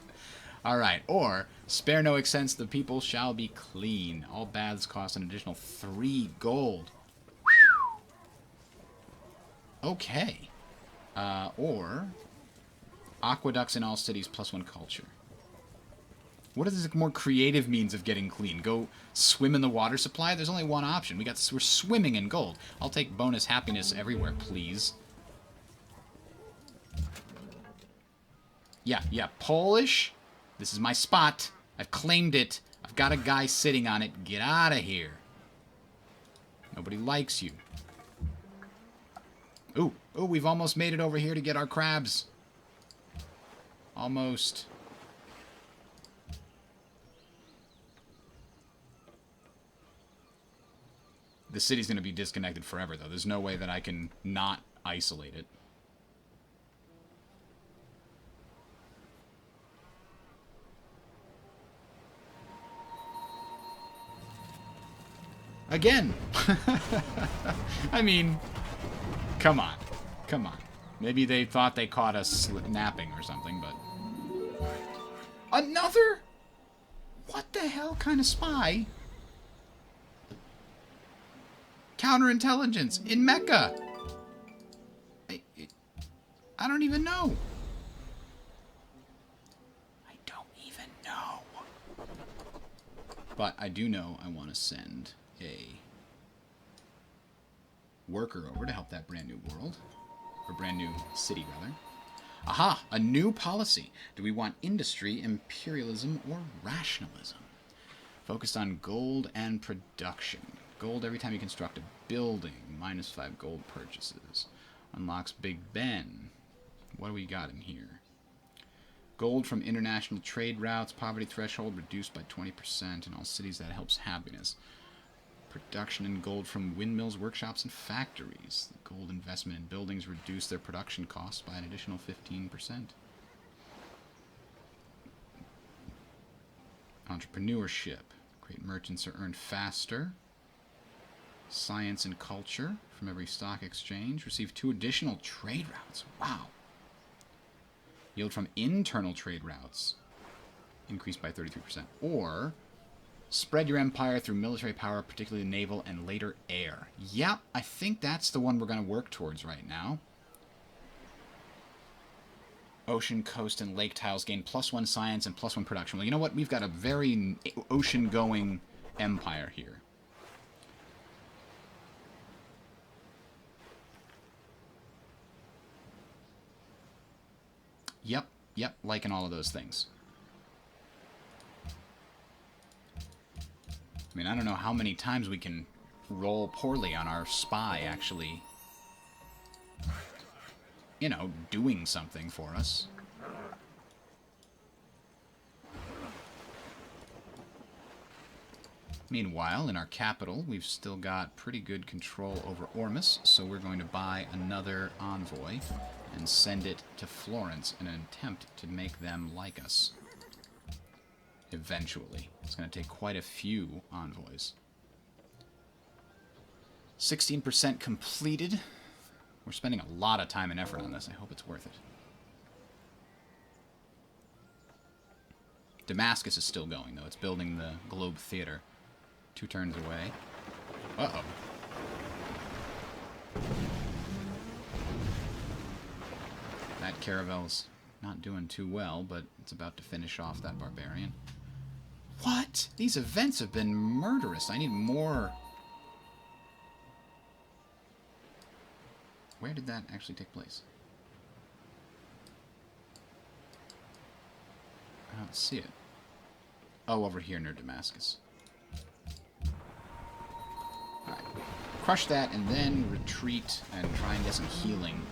Alright, or, spare no expense, the people shall be clean. All baths cost an additional 3 gold. Okay. Or aqueducts in all cities plus 1 culture. What is a more creative means of getting clean? Go swim in the water supply? There's only one option. We're swimming in gold. I'll take bonus happiness everywhere, please. Yeah, Polish. This is my spot. I've claimed it. I've got a guy sitting on it. Get out of here. Nobody likes you. Ooh, we've almost made it over here to get our crabs. Almost. The city's going to be disconnected forever, though. There's no way that I can not isolate it. Again! I mean... Come on. Come on. Maybe they thought they caught us napping or something, but... Another? What the hell kind of spy? Counterintelligence in Mecca. I don't even know. I don't even know. But I do know I want to send a worker over to help that brand new world. Or brand new city, rather. Aha! A new policy. Do we want industry, imperialism, or rationalism? Focused on gold and production. gold every time you construct a building. -5 gold purchases. Unlocks Big Ben. What do we got in here? Gold from international trade routes. Poverty threshold reduced by 20% in all cities. That helps happiness. Production in gold from windmills, workshops, and factories. The gold investment in buildings reduce their production costs by an additional 15%. Entrepreneurship. Great merchants are earned faster. Science and culture from every stock exchange. Receive 2 additional trade routes. Wow. Yield from internal trade routes. Increased by 33%. Or spread your empire through military power, particularly naval and later air. Yep, I think that's the one we're going to work towards right now. Ocean, coast, and lake tiles gain +1 science and +1 production. Well, you know what? We've got a very ocean-going empire here. Yep, liking all of those things. I mean, I don't know how many times we can roll poorly on our spy actually, you know, doing something for us. Meanwhile, in our capital, we've still got pretty good control over Ormus, so we're going to buy another envoy and send it to Florence in an attempt to make them like us. Eventually. It's going to take quite a few envoys. 16% completed. We're spending a lot of time and effort on this. I hope it's worth it. Damascus is still going, though. It's building the Globe Theater. 2 turns away. Uh-oh. That caravel's not doing too well, but it's about to finish off that barbarian. What? These events have been murderous. I need more. Where did that actually take place? I don't see it. Oh, over here near Damascus. Alright. Crush that and then retreat and try and get some healing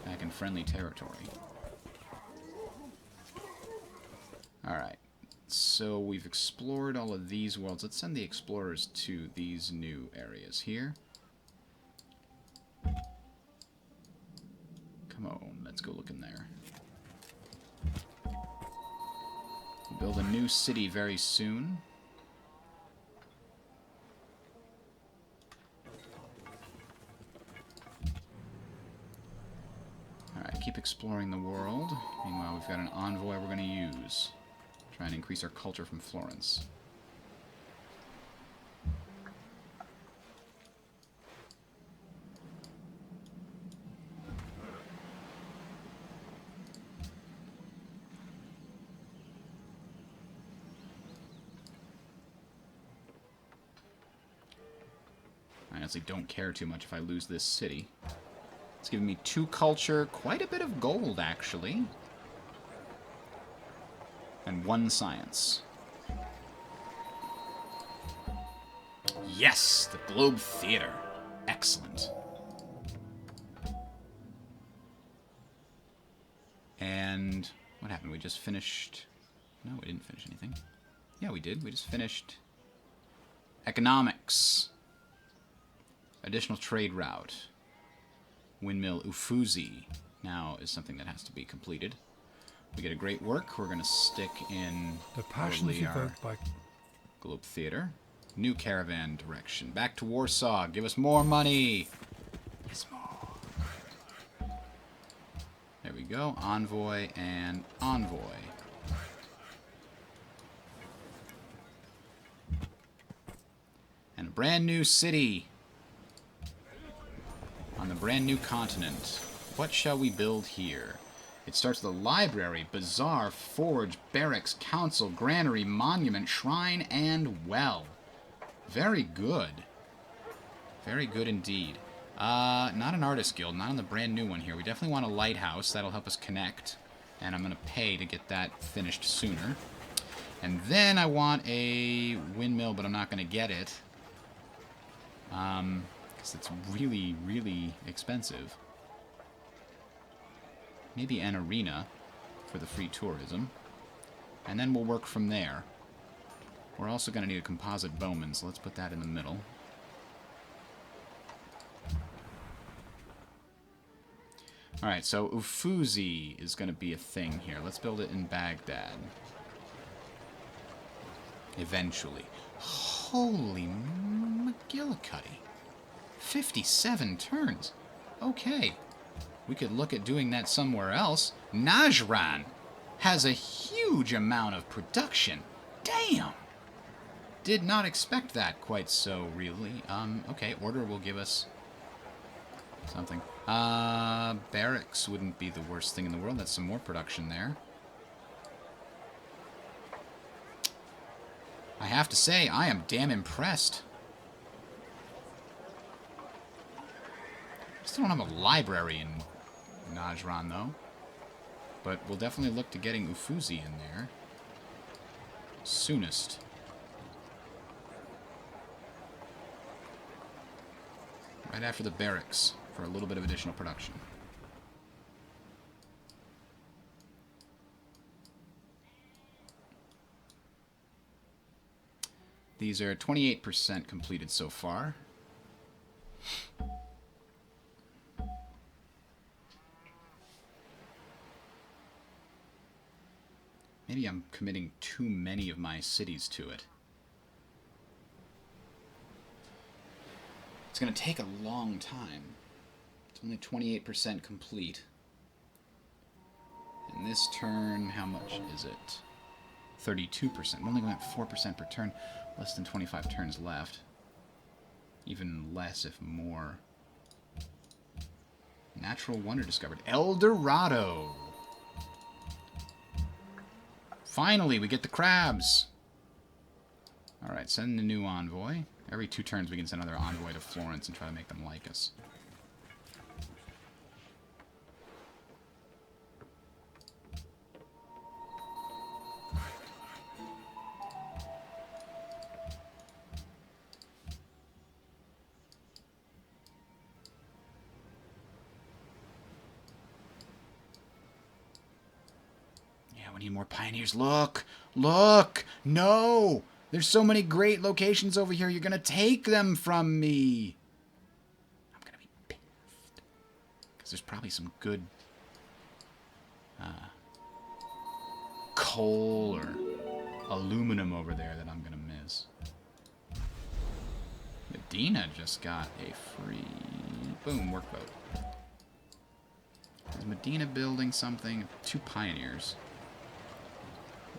back in friendly territory. Alright. So we've explored all of these worlds. Let's send the explorers to these new areas here. Come on, let's go look in there. We'll build a new city very soon. Alright, keep exploring the world. Meanwhile, we've got an envoy we're going to use. Try and increase our culture from Florence. I honestly don't care too much if I lose this city. It's giving me 2 culture, quite a bit of gold, actually. And 1 science. Yes! The Globe Theater. Excellent. And what happened? We just finished... No, we didn't finish anything. Yeah, we did. We just finished economics. Additional trade route. Windmill Ufuzi now is something that has to be completed. We get a great work. We're going to stick in The passions evoked by Globe Theater. New caravan direction. Back to Warsaw. Give us more money. Yes, more. There we go. Envoy and envoy. And a brand new city on the brand new continent. What shall we build here? It starts with a library, bazaar, forge, barracks, council, granary, monument, shrine, and well. Very good. Very good indeed. Not an artist guild, not on the brand new one here. We definitely want a lighthouse. That'll help us connect. And I'm going to pay to get that finished sooner. And then I want a windmill, but I'm not going to get it. Because it's really, really expensive. Maybe an arena for the free tourism. And then we'll work from there. We're also going to need a composite bowman, so let's put that in the middle. Alright, so Ufuzi is going to be a thing here. Let's build it in Baghdad. Eventually. Holy McGillicuddy. 57 turns. Okay. We could look at doing that somewhere else. Najran has a huge amount of production. Damn! Did not expect that quite so really. Okay, order will give us something. Barracks wouldn't be the worst thing in the world. That's some more production there. I have to say, I am damn impressed. Still don't have a library in Najran, though. But we'll definitely look to getting Ufuzi in there. Soonest. Right after the barracks, for a little bit of additional production. These are 28% completed so far. Maybe I'm committing too many of my cities to it. It's going to take a long time. It's only 28% complete. And this turn, how much is it? 32%. We're only going at 4% per turn. Less than 25 turns left. Even less, if more. Natural wonder discovered. El Dorado! Finally, we get the crabs! Alright, send a new envoy. Every 2 turns we can send another envoy to Florence and try to make them like us. We need more pioneers. Look! Look! No! There's so many great locations over here. You're going to take them from me. I'm going to be pissed. Because there's probably some good coal or aluminum over there that I'm going to miss. Medina just got a free... Boom, workboat. Is Medina building something? 2 pioneers.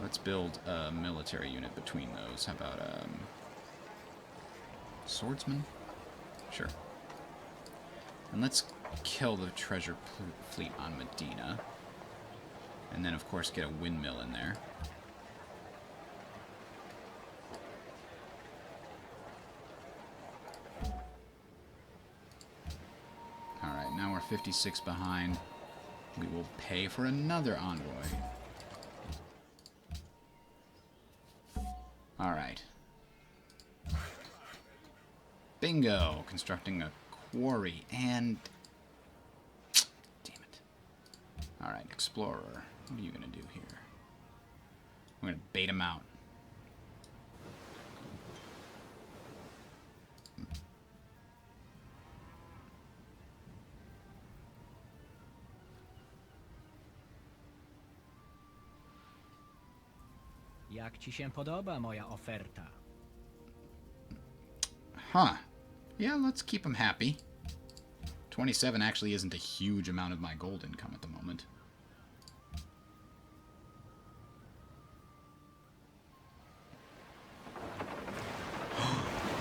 Let's build a military unit between those. How about, swordsman? Sure. And let's kill the treasure fleet on Medina. And then, of course, get a windmill in there. Alright, now we're 56 behind. We will pay for another envoy. Alright. Bingo! Constructing a quarry and... Damn it. Alright, Explorer. What are you gonna do here? I'm gonna bait him out. Jak ci się podoba moja oferta? Huh. Yeah, let's keep him happy. 27 actually isn't a huge amount of my gold income at the moment.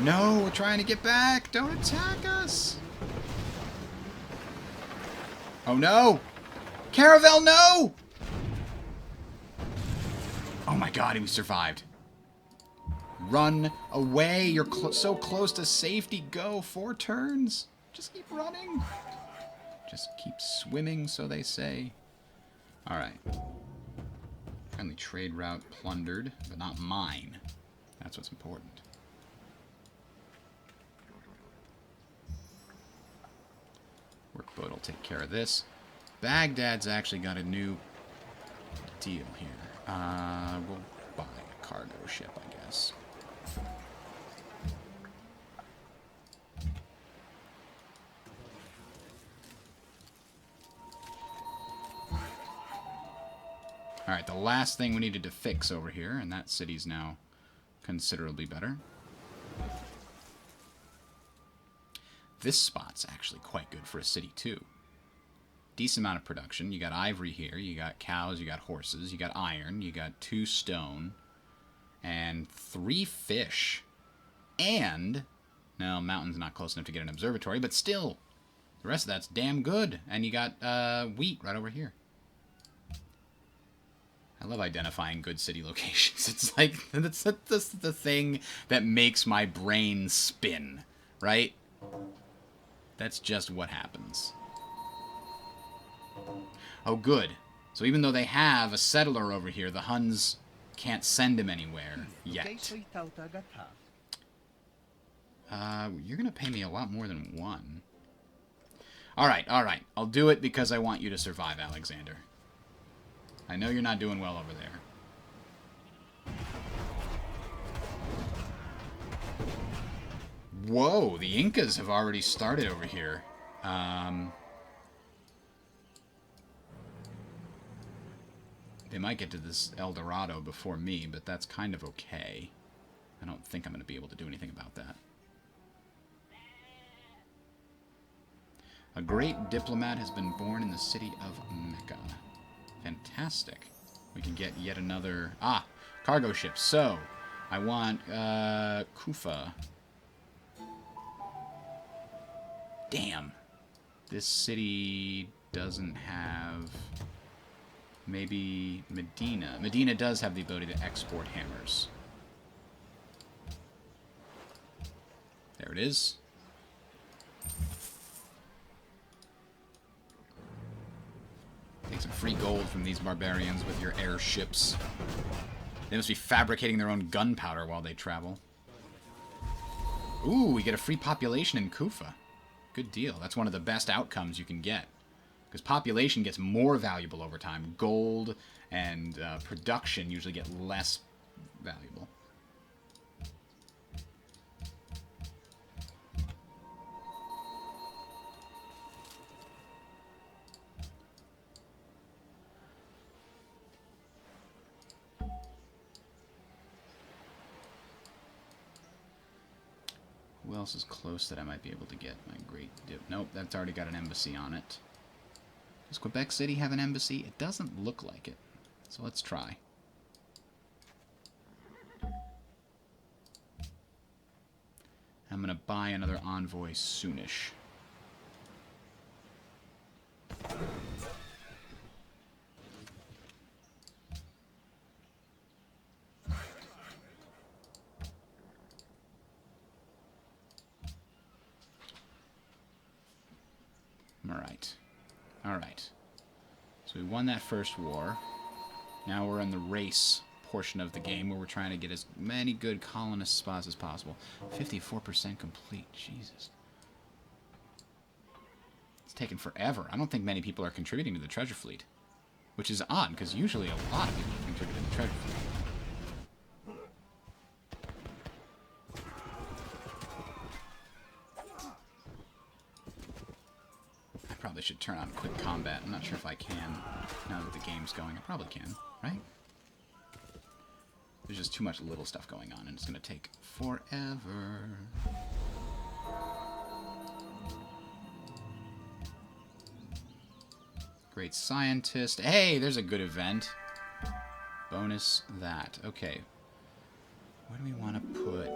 No, we're trying to get back! Don't attack us! Oh no! Caravel, no! Oh my god, we survived. Run away. You're so close to safety. Go. 4 turns. Just keep running. Just keep swimming, so they say. Alright. Friendly trade route plundered, but not mine. That's what's important. Boat will take care of this. Baghdad's actually got a new deal here. We'll buy a cargo ship, I guess. Alright, the last thing we needed to fix over here, and that city's now considerably better. This spot's actually quite good for a city, too. Decent amount of production. You got ivory here, you got cows, you got horses, you got iron, you got 2 stone, and 3 fish. And, no, mountain's not close enough to get an observatory, but still, the rest of that's damn good. And you got wheat right over here. I love identifying good city locations. It's like, that's the thing that makes my brain spin, right? That's just what happens. Oh, good. So even though they have a settler over here, the Huns can't send him anywhere yet. You're going to pay me a lot more than 1. Alright, alright. I'll do it because I want you to survive, Alexander. I know you're not doing well over there. Whoa, the Incas have already started over here. They might get to this El Dorado before me, but that's kind of okay. I don't think I'm going to be able to do anything about that. A great diplomat has been born in the city of Mecca. Fantastic. We can get yet another... Ah! Cargo ship. So, I want Kufa. Damn. This city doesn't have... Maybe Medina. Medina does have the ability to export hammers. There it is. Take some free gold from these barbarians with your airships. They must be fabricating their own gunpowder while they travel. Ooh, we get a free population in Kufa. Good deal. That's one of the best outcomes you can get. Because population gets more valuable over time. Gold and production usually get less valuable. Who else is close that I might be able to get my great dip? Nope, that's already got an embassy on it. Does Quebec City have an embassy? It doesn't look like it. So let's try. I'm going to buy another envoy soonish. Alright. Alright. So we won that first war. Now we're in the race portion of the game where we're trying to get as many good colonist spots as possible. 54% complete. Jesus. It's taken forever. I don't think many people are contributing to the treasure fleet. Which is odd, because usually a lot of people contribute to the treasure fleet. Probably should turn on quick combat. I'm not sure if I can now that the game's going. I probably can, right? There's just too much little stuff going on, and it's going to take forever. Great scientist. Hey, there's a good event. Bonus that. Okay. Where do we want to put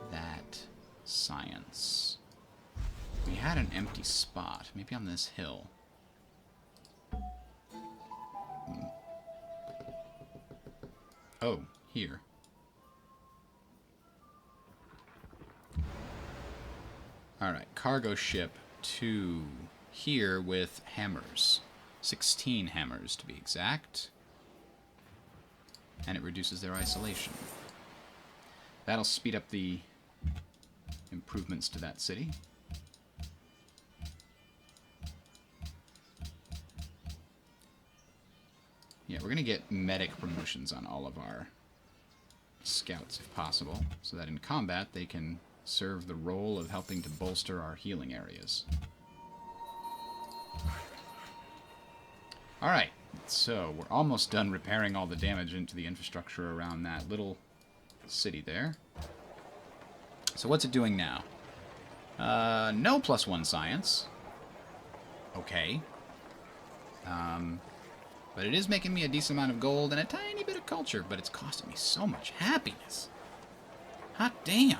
that science? We had an empty spot. Maybe on this hill. Oh, here. Alright, cargo ship to here with hammers. 16 hammers to be exact. And it reduces their isolation. That'll speed up the improvements to that city. we're going to get medic promotions on all of our scouts if possible, so that in combat they can serve the role of helping to bolster our healing areas. Alright, so we're almost done repairing all the damage into the infrastructure around that little city there. So what's it doing now? No +1 science. Okay. But it is making me a decent amount of gold and a tiny bit of culture, but it's costing me so much happiness. Hot damn.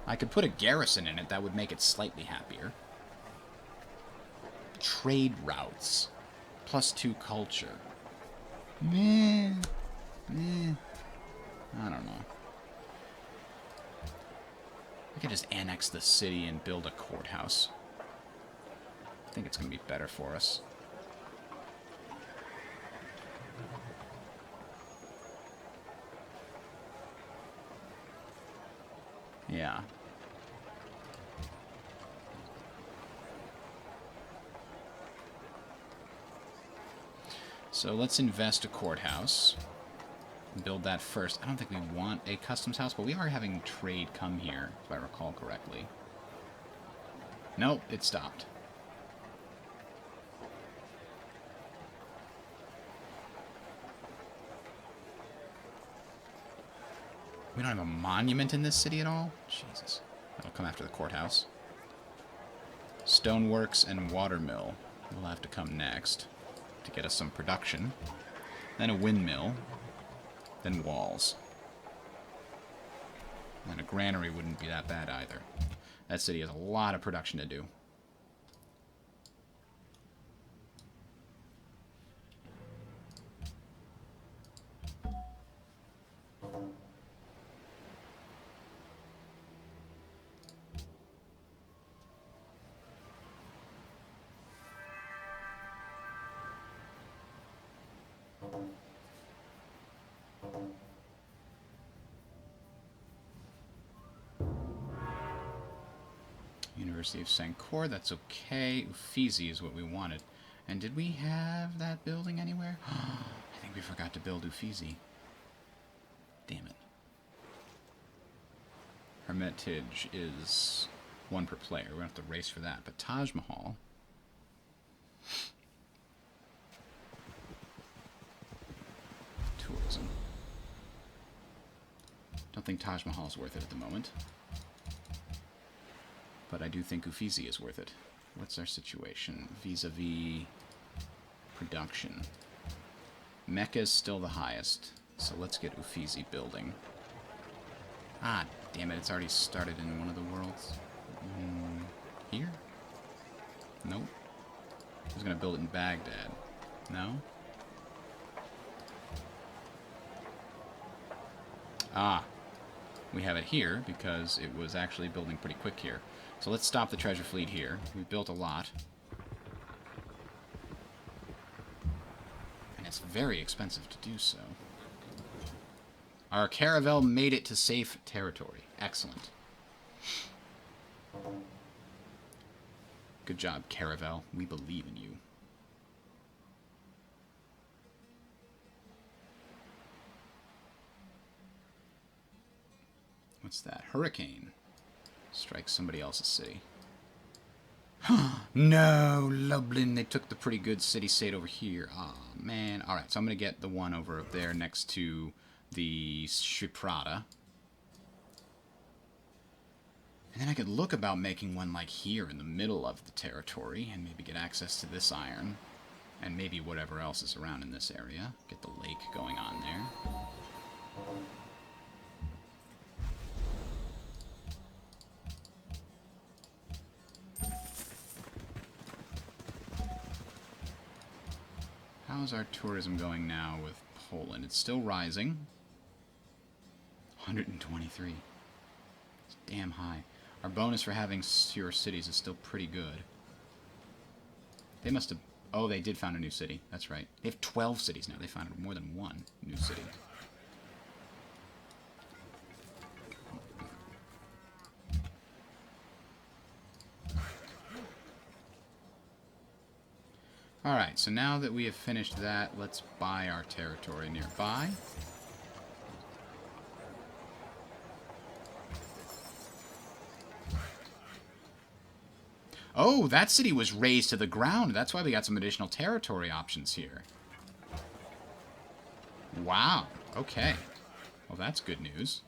I could put a garrison in it, that would make it slightly happier. Trade routes. +2 culture. Meh. I don't know. I could just annex the city and build a courthouse. I think it's going to be better for us. Yeah. So let's invest a courthouse. Build that first. I don't think we want a customs house, but we are having trade come here, if I recall correctly. Nope, it stopped. We don't have a monument in this city at all? Jesus. That'll come after the courthouse. Stoneworks and watermill will have to come next to get us some production. Then a windmill. Then walls. And a granary wouldn't be that bad either. That city has a lot of production to do. University of Sankor, that's okay. Uffizi is what we wanted. And did we have that building anywhere? I think we forgot to build Uffizi. Damn it. Hermitage is 1 per player. We're going to have to race for that. But Taj Mahal... Tourism. Don't think Taj Mahal is worth it at the moment. But I do think Uffizi is worth it. What's our situation vis-a-vis production? Mecca is still the highest, so let's get Uffizi building. Ah, damn it, it's already started in one of the worlds. Here? Nope. I was going to build it in Baghdad. No? Ah. We have it here because it was actually building pretty quick here. So let's stop the treasure fleet here. We've built a lot. And it's very expensive to do so. Our caravel made it to safe territory. Excellent. Good job, caravel. We believe in you. What's that? Hurricane. Strikes somebody else's city. No, Lublin. They took the pretty good city-state over here. Aw, oh, man. Alright, so I'm going to get the one over there next to the Shiprada. And then I could look about making one like here in the middle of the territory and maybe get access to this iron. And maybe whatever else is around in this area. Get the lake going on there. How's our tourism going now with Poland? It's still rising. 123. It's damn high. Our bonus for having fewer cities is still pretty good. They must have... Oh, they did found a new city. That's right. They have 12 cities now. They found more than one new city. Alright, so now that we have finished that, let's buy our territory nearby. Oh, that city was razed to the ground. That's why we got some additional territory options here. Wow. Okay. Well, that's good news.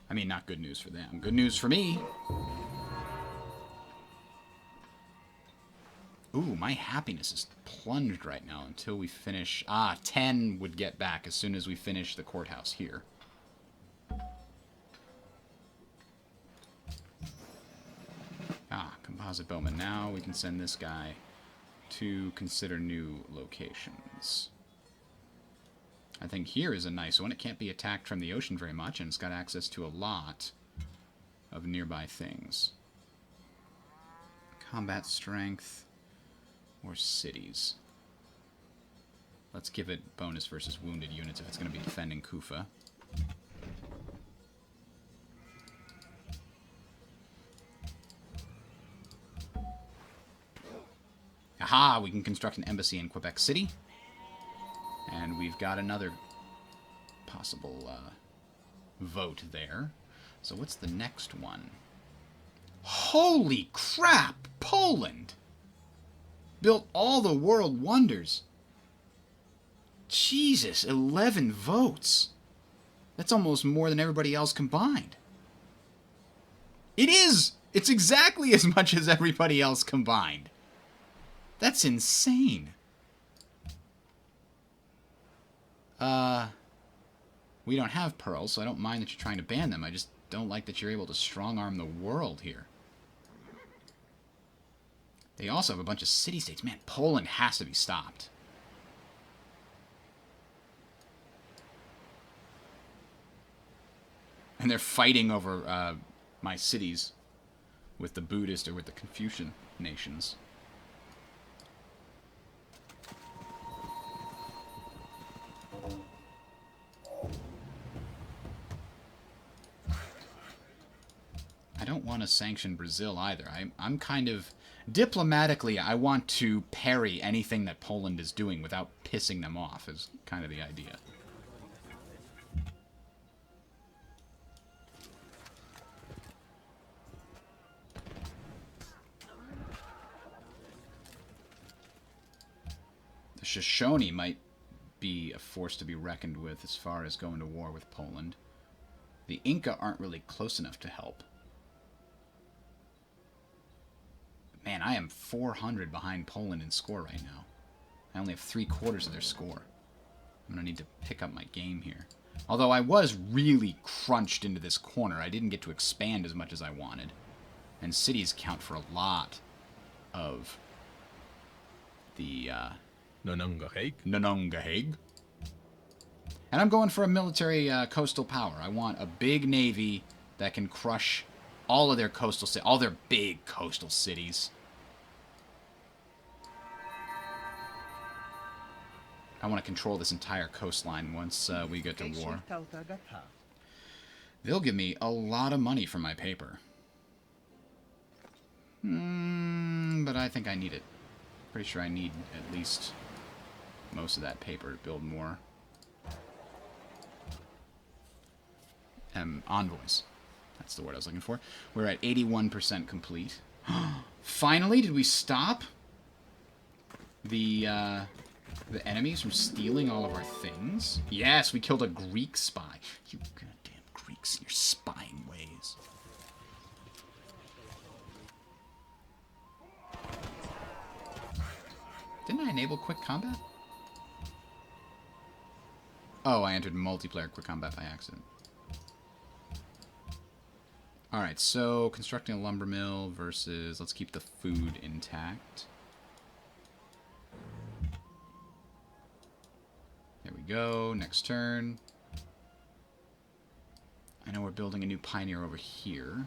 I mean, not good news for them. Good news for me. Ooh, my happiness is plunged right now until we finish... 10 would get back as soon as we finish the courthouse here. Composite bowman. Now we can send this guy to consider new locations. I think here is a nice one. It can't be attacked from the ocean very much, and it's got access to a lot of nearby things. Combat strength or cities. Let's give it bonus versus wounded units if it's going to be defending Kufa. Aha! We can construct an embassy in Quebec City. And we've got another possible vote there. So what's the next one? Holy crap! Poland! Built all the world wonders. Jesus, 11 votes. That's almost more than everybody else combined. It is! It's exactly as much as everybody else combined. That's insane. We don't have pearls, so I don't mind that you're trying to ban them. I just don't like that you're able to strong-arm the world here. They also have a bunch of city-states. Man, Poland has to be stopped. And they're fighting over my cities with the Buddhist or with the Confucian nations. I don't want to sanction Brazil either. I'm kind of... Diplomatically, I want to parry anything that Poland is doing without pissing them off, is kind of the idea. The Shoshone might be a force to be reckoned with as far as going to war with Poland. The Inca aren't really close enough to help. Man, I am 400 behind Poland in score right now. I only have 3/4 of their score. I'm going to need to pick up my game here. Although I was really crunched into this corner. I didn't get to expand as much as I wanted. And cities count for a lot of the... Nonongaheg. And I'm going for a military coastal power. I want a big navy that can crush all of their coastal cities, all their big coastal cities. I want to control this entire coastline once we get to war. They'll give me a lot of money for my paper. But I think I need it. Pretty sure I need at least most of that paper to build more envoys. That's the word I was looking for. We're at 81% complete. Finally, did we stop the enemies from stealing all of our things? Yes, we killed a Greek spy. You goddamn Greeks and your spying ways. Didn't I enable quick combat? Oh, I entered multiplayer quick combat by accident. Alright, so constructing a lumber mill versus... Let's keep the food intact. There we go. Next turn. I know we're building a new pioneer over here.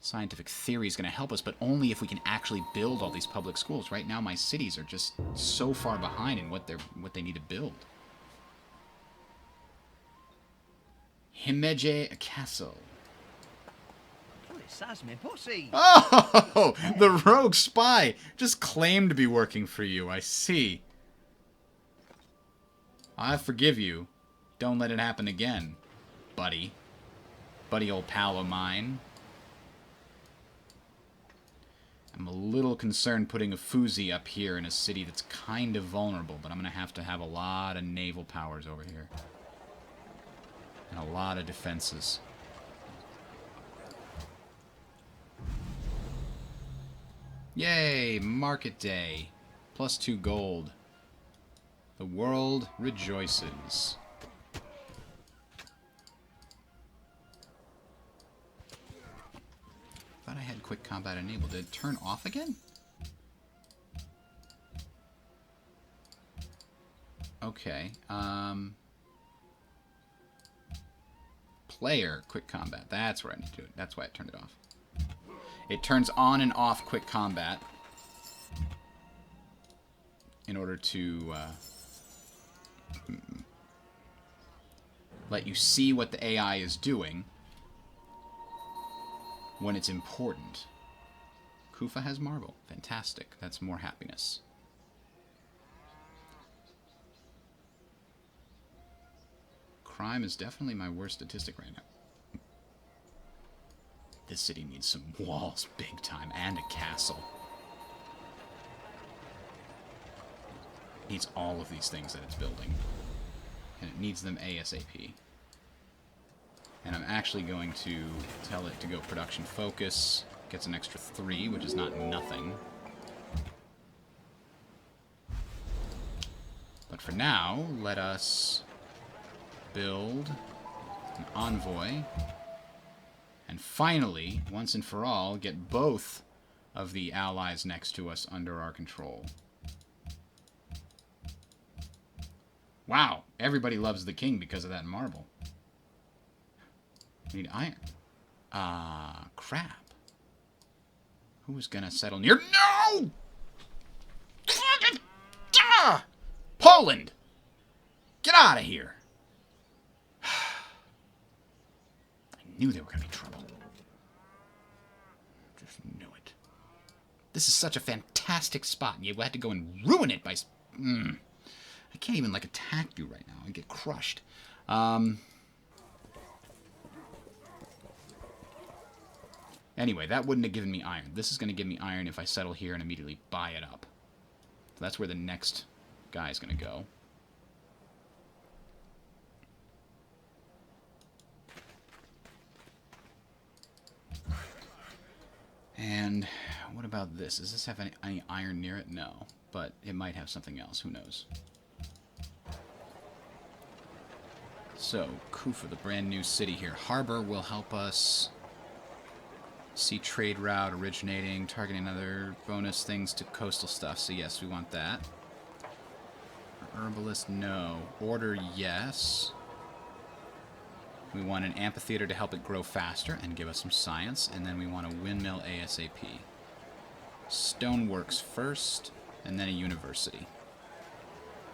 Scientific theory is going to help us, but only if we can actually build all these public schools. Right now, my cities are just so far behind in what they need to build. Himeji Castle. Oh, the rogue spy just claimed to be working for you. I see. I forgive you. Don't let it happen again, buddy. Buddy old pal of mine. I'm a little concerned putting a Fuzi up here in a city that's kind of vulnerable, but I'm going to have a lot of naval powers over here. And a lot of defenses. Yay! Market day. +2 gold. The world rejoices. Thought I had quick combat enabled. Did it turn off again? Okay. Player quick combat. That's where I need to do it. That's why I turned it off. It turns on and off quick combat in order to let you see what the AI is doing when it's important. Kufa has marble. Fantastic. That's more happiness. Crime is definitely my worst statistic right now. This city needs some walls big time and a castle. It needs all of these things that it's building. And it needs them ASAP. And I'm actually going to tell it to go production focus. Gets an extra 3, which is not nothing. But for now, let us build an envoy. And finally, once and for all, get both of the allies next to us under our control. Wow, everybody loves the king because of that marble. We need iron. Crap. Who is gonna settle near? No! Poland! Get out of here! I knew there were gonna be trouble. Just knew it. This is such a fantastic spot, and you had to go and ruin it by... I can't even, like, attack you right now and get crushed. Anyway, that wouldn't have given me iron. This is going to give me iron if I settle here and immediately buy it up. So that's where the next guy is going to go. And what about this? Does this have any iron near it? No. But it might have something else. Who knows? So, Kufa, the brand new city here. Harbor will help us see trade route originating, targeting other bonus things to coastal stuff. So yes, we want that. Herbalist, no. Order, yes. We want an amphitheater to help it grow faster and give us some science. And then we want a windmill ASAP. Stoneworks first, and then a university.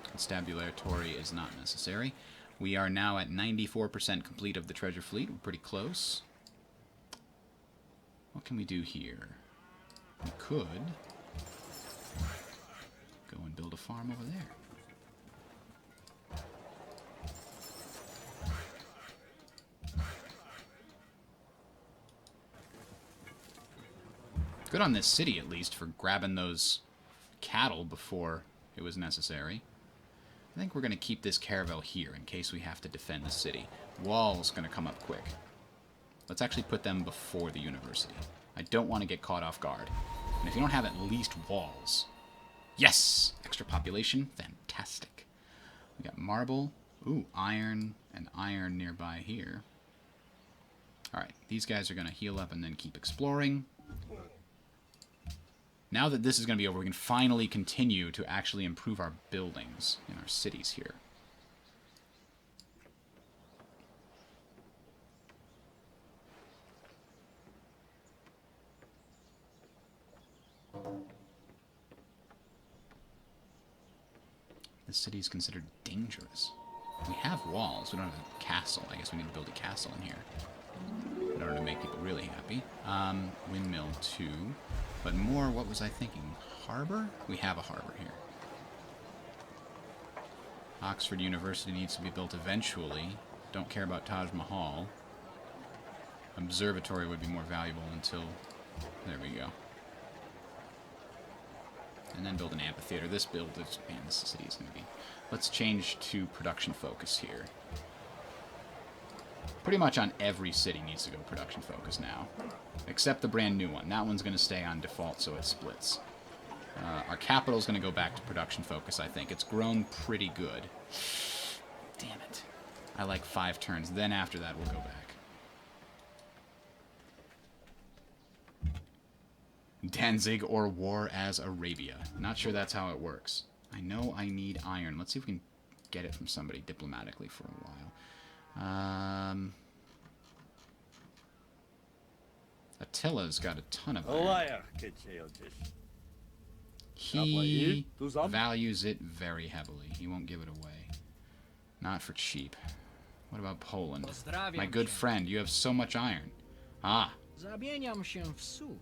Constabulary is not necessary. We are now at 94% complete of the treasure fleet. We're pretty close. What can we do here? We could go and build a farm over there. Good on this city, at least, for grabbing those cattle before it was necessary. I think we're going to keep this caravel here in case we have to defend the city. Wall's going to come up quick. Let's actually put them before the university. I don't want to get caught off guard. And if you don't have at least walls... Yes! Extra population. Fantastic. We got marble. Ooh, iron and iron nearby here. Alright, these guys are going to heal up and then keep exploring. Now that this is going to be over, we can finally continue to actually improve our buildings in our cities here. The city is considered dangerous. We have walls. We don't have a castle. I guess we need to build a castle in here in order to make people really happy. Windmill 2. But more, what was I thinking? Harbor? We have a harbor here. Oxford University needs to be built eventually. Don't care about Taj Mahal. Observatory would be more valuable until... There we go. And then build an amphitheater. This build is... Man, this city is going to be... Let's change to production focus here. Pretty much on every city needs to go production focus now. Except the brand new one. That one's going to stay on default, so it splits. Our capital's going to go back to production focus, I think. It's grown pretty good. Damn it. I like 5 turns. Then after that, we'll go back. Danzig or war as Arabia. Not sure that's how it works. I know I need iron. Let's see if we can get it from somebody diplomatically for a while. Attila's got a ton of iron. He values it very heavily. He won't give it away. Not for cheap. What about Poland? My good friend, you have so much iron. Ah. Zamieniam się w słuch.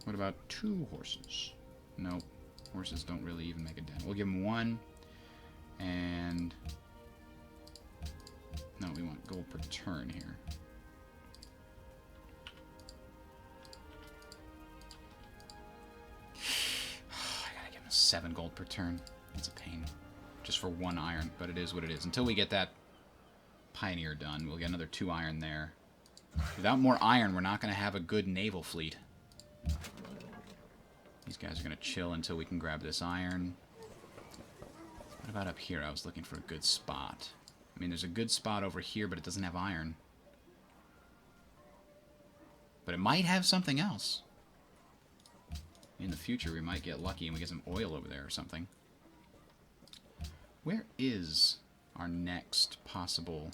What about 2 horses? Nope. Horses don't really even make a dent. We'll give him 1. And... No, we want gold per turn here. I gotta give him 7 gold per turn. That's a pain. Just for 1 iron, but it is what it is. Until we get that pioneer done, we'll get another 2 iron there. Without more iron, we're not going to have a good naval fleet. These guys are going to chill until we can grab this iron. What about up here? I was looking for a good spot. I mean, there's a good spot over here, but it doesn't have iron. But it might have something else. In the future, we might get lucky and we get some oil over there or something. Where is our next possible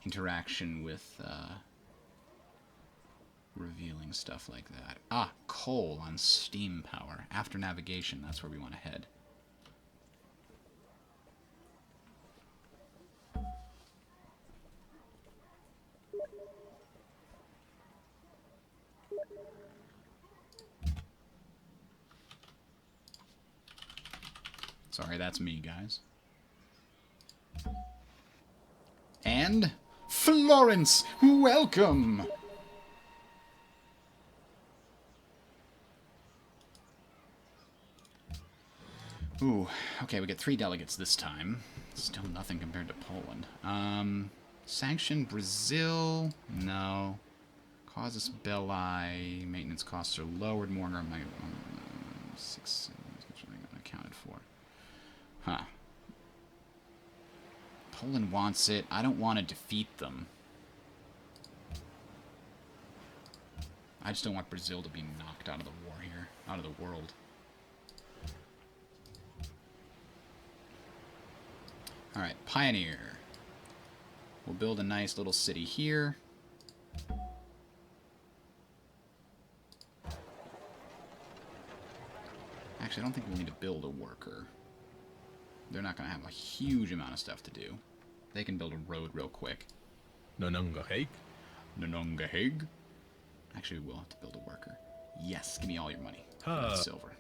interaction with revealing stuff like that? Ah, coal on steam power. After navigation, that's where we want to head. Sorry, that's me, guys. And Florence, welcome! Ooh, okay, we get 3 delegates this time. Still nothing compared to Poland. Sanction Brazil? No. Causes belli. Maintenance costs are lowered more. 6 accounted for. Huh. Poland wants it. I don't want to defeat them. I just don't want Brazil to be knocked out of the war here. Out of the world. Alright, Pioneer. We'll build a nice little city here. Actually, I don't think we'll need to build a worker. They're not going to have a huge amount of stuff to do. They can build a road real quick. Nonongaheg? Nonongaheg? Actually, we'll have to build a worker. Yes, give me all your money. Silver.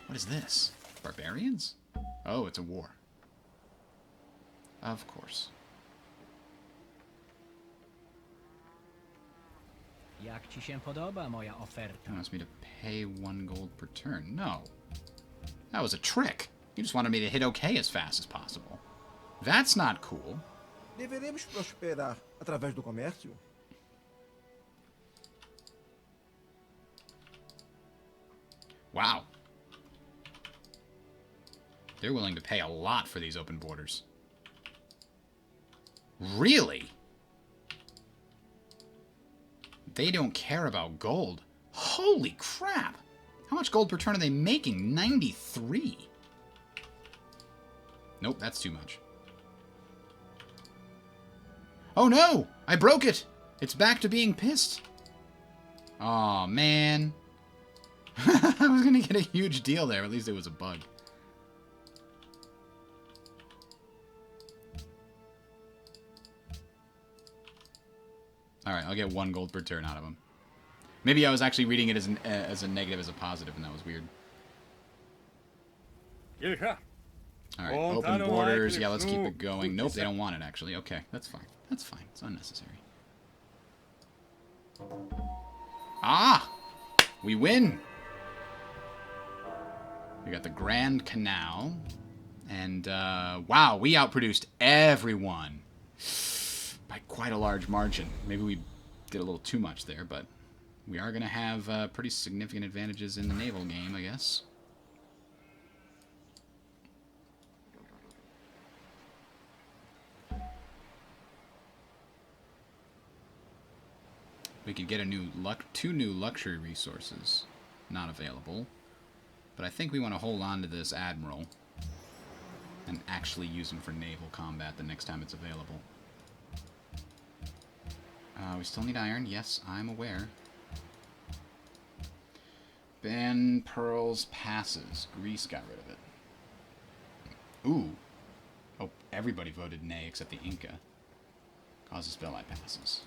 What is this? Barbarians? Oh, it's a war. Of course. Jak ci się podoba moja oferta? He wants me to pay 1 gold per turn. No. That was a trick. You just wanted me to hit OK as fast as possible. That's not cool. Deveremos prosperar através do comércio? Wow. They're willing to pay a lot for these open borders. Really? They don't care about gold. Holy crap! How much gold per turn are they making? 93. Nope, that's too much. Oh no! I broke it! It's back to being pissed. Aw, man. I was gonna get a huge deal there. At least it was a bug. Alright, I'll get 1 gold per turn out of him. Maybe I was actually reading it as a negative as a positive, and that was weird. Alright, open borders. Yeah, let's keep it going. Nope, they don't want it, actually. Okay, that's fine. That's fine. It's unnecessary. Ah! We win! We got the Grand Canal. And, wow, we outproduced everyone. By quite a large margin. Maybe we did a little too much there, but we are going to have pretty significant advantages in the naval game, I guess. We could get a new 2 new luxury resources. Not available. But I think we want to hold on to this Admiral and actually use him for naval combat the next time it's available. We still need iron. Yes, I'm aware. Ban pearls passes. Greece got rid of it. Ooh. Oh, everybody voted nay except the Inca. Causes Belli passes.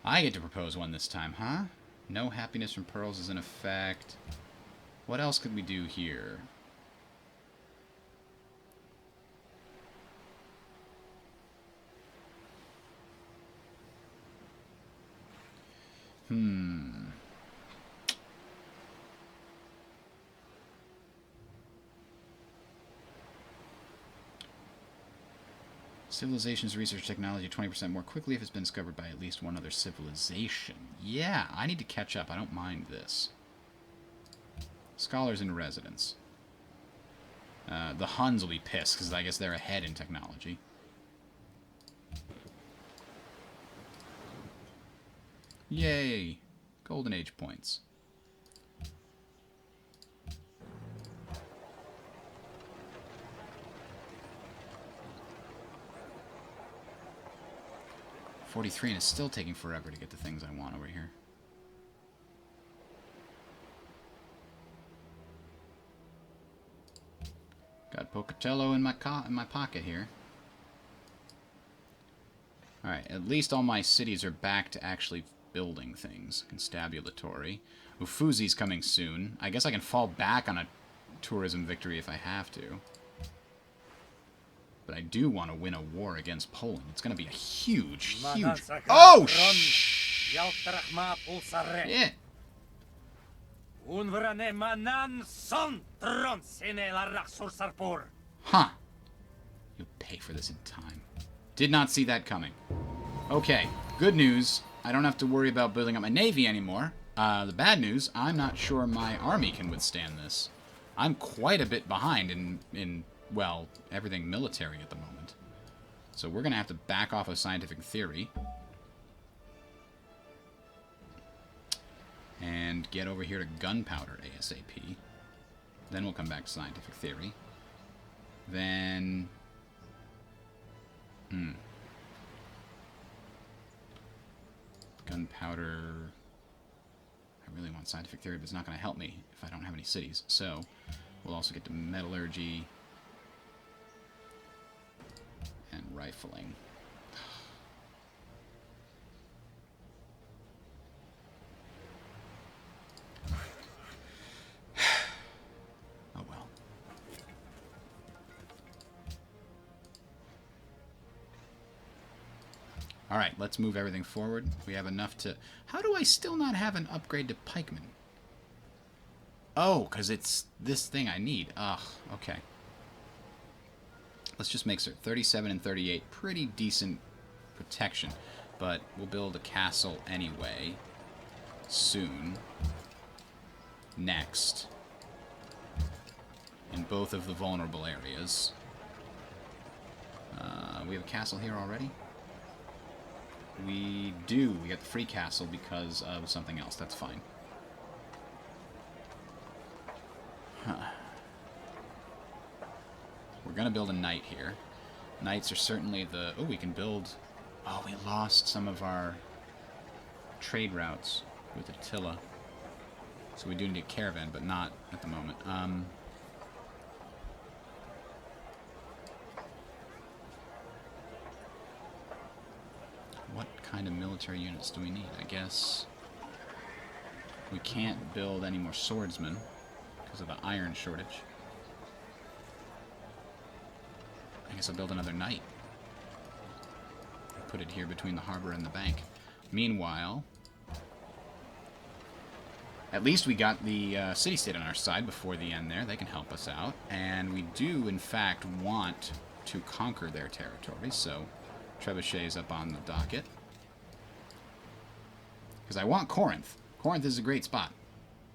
I get to propose one this time, huh? No happiness from pearls is in effect. What else could we do here? Civilizations research technology 20% more quickly if it's been discovered by at least one other civilization. Yeah, I need to catch up. I don't mind this. Scholars in residence. The Huns will be pissed because I guess they're ahead in technology. Yay! Golden Age points. $43, and it's still taking forever to get the things I want over here. Got Pocatello in my pocket here. Alright, at least all my cities are back to actually building things. Constabulatory. Ufuzi's coming soon. I guess I can fall back on a tourism victory if I have to. But I do want to win a war against Poland. It's going to be a huge, huge... Oh, shit! Huh. You'll pay for this in time. Did not see that coming. Okay, good news. I don't have to worry about building up my navy anymore. The bad news, I'm not sure my army can withstand this. I'm quite a bit behind in well, everything military at the moment. So we're going to have to back off of scientific theory. And get over here to gunpowder ASAP. Then we'll come back to scientific theory. Then... Gunpowder... I really want scientific theory, but it's not going to help me if I don't have any cities. So, we'll also get to metallurgy... and rifling. Oh well. Alright, let's move everything forward. We have enough to... How do I still not have an upgrade to pikemen? Oh, because it's this thing I need. Ugh, okay. Let's just make sure 37 and 38, pretty decent protection, but we'll build a castle anyway, soon, next, in both of the vulnerable areas. We have a castle here already? We do. We got the free castle because of something else. That's fine. Huh. We're going to build a knight here. Knights are certainly the... Oh, we can build Oh, we lost some of our trade routes with Attila. So we do need a caravan, but not at the moment. What kind of military units do we need? I guess we can't build any more swordsmen because of the iron shortage. I guess I'll build another knight. Put it here between the harbor and the bank. Meanwhile, at least we got the city-state on our side before the end there. They can help us out. And we do, in fact, want to conquer their territory. So Trebuchet is up on the docket. Because I want Corinth. Corinth is a great spot.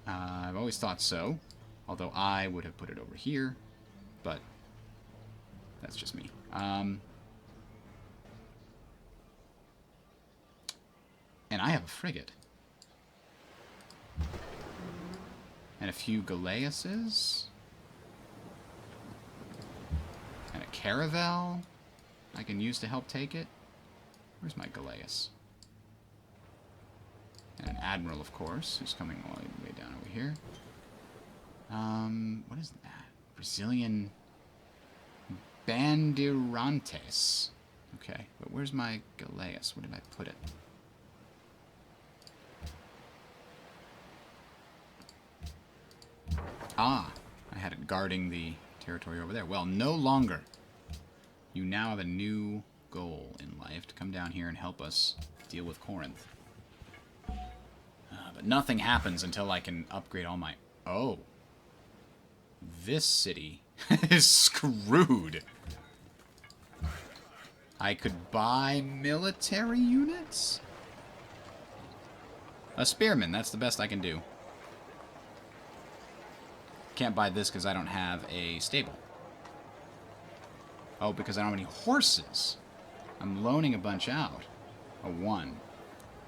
I've always thought so. Although I would have put it over here. But that's just me. And I have a frigate. And a few Galeasses. And a caravel I can use to help take it. Where's my Galeas? And an admiral, of course, who's coming all the way down over here. What is that? Brazilian Bandeirantes. Okay, but where's my Galeas? Where did I put it? Ah, I had it guarding the territory over there. Well, no longer. You now have a new goal in life, to come down here and help us deal with Corinth. But nothing happens until I can upgrade all my... Oh. This city is screwed. I could buy military units? A spearman, that's the best I can do. Can't buy this because I don't have a stable. Oh, because I don't have any horses. I'm loaning a bunch out. A 1.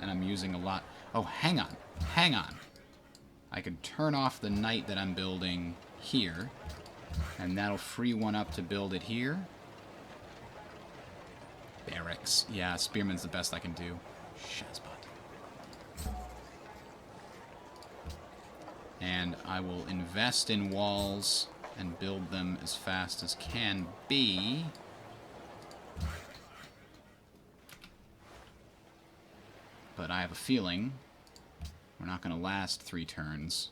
And I'm using a lot. Oh, hang on. Hang on. I could turn off the knight that I'm building here. And that'll free one up to build it here. Barracks. Yeah, spearman's the best I can do. Shazbot. And I will invest in walls and build them as fast as can be. But I have a feeling we're not going to last 3 turns,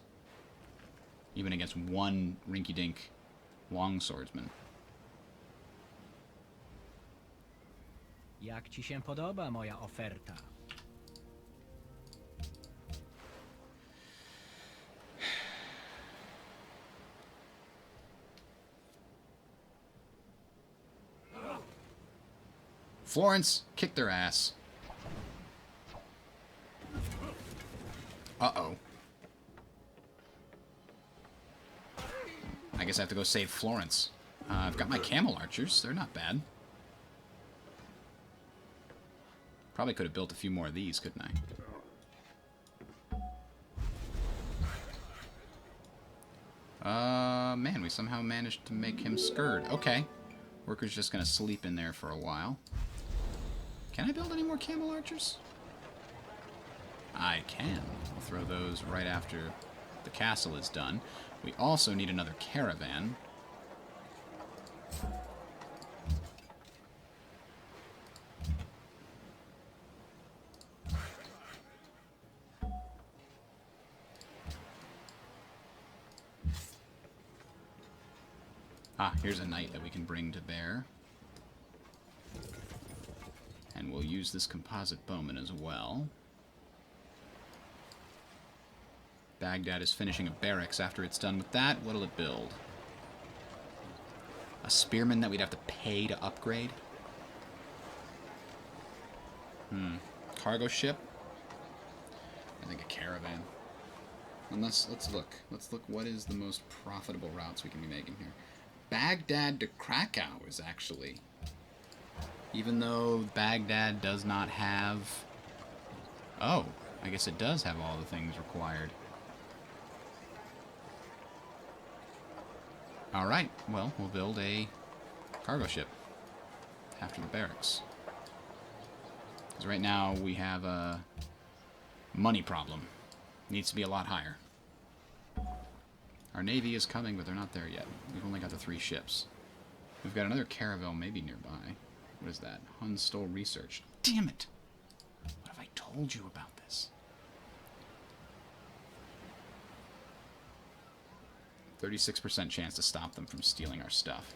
even against one rinky-dink longswordsman. Jak ci się podoba moja oferta? Florence, kick their ass. Uh-oh. I guess I have to go save Florence. I've got my camel archers. They're not bad. Probably could have built a few more of these, couldn't I? Man, we somehow managed to make him scared. Okay. Worker's just gonna sleep in there for a while. Can I build any more camel archers? I can. I'll throw those right after the castle is done. We also need another caravan. Ah, here's a knight that we can bring to bear. And we'll use this composite bowman as well. Baghdad is finishing a barracks. After it's done with that, what'll it build? A spearman that we'd have to pay to upgrade? Cargo ship? I think a caravan. And let's look. Let's look what is the most profitable routes we can be making here. Baghdad to Krakow is actually... Even though Baghdad does not have... Oh, I guess it does have all the things required. Alright, well, we'll build a cargo ship after the barracks. Because right now we have a money problem. Needs to be a lot higher. Our navy is coming, but they're not there yet. We've only got the 3 ships. We've got another caravel maybe nearby. What is that? Hun stole research. Damn it! What have I told you about this? 36% chance to stop them from stealing our stuff.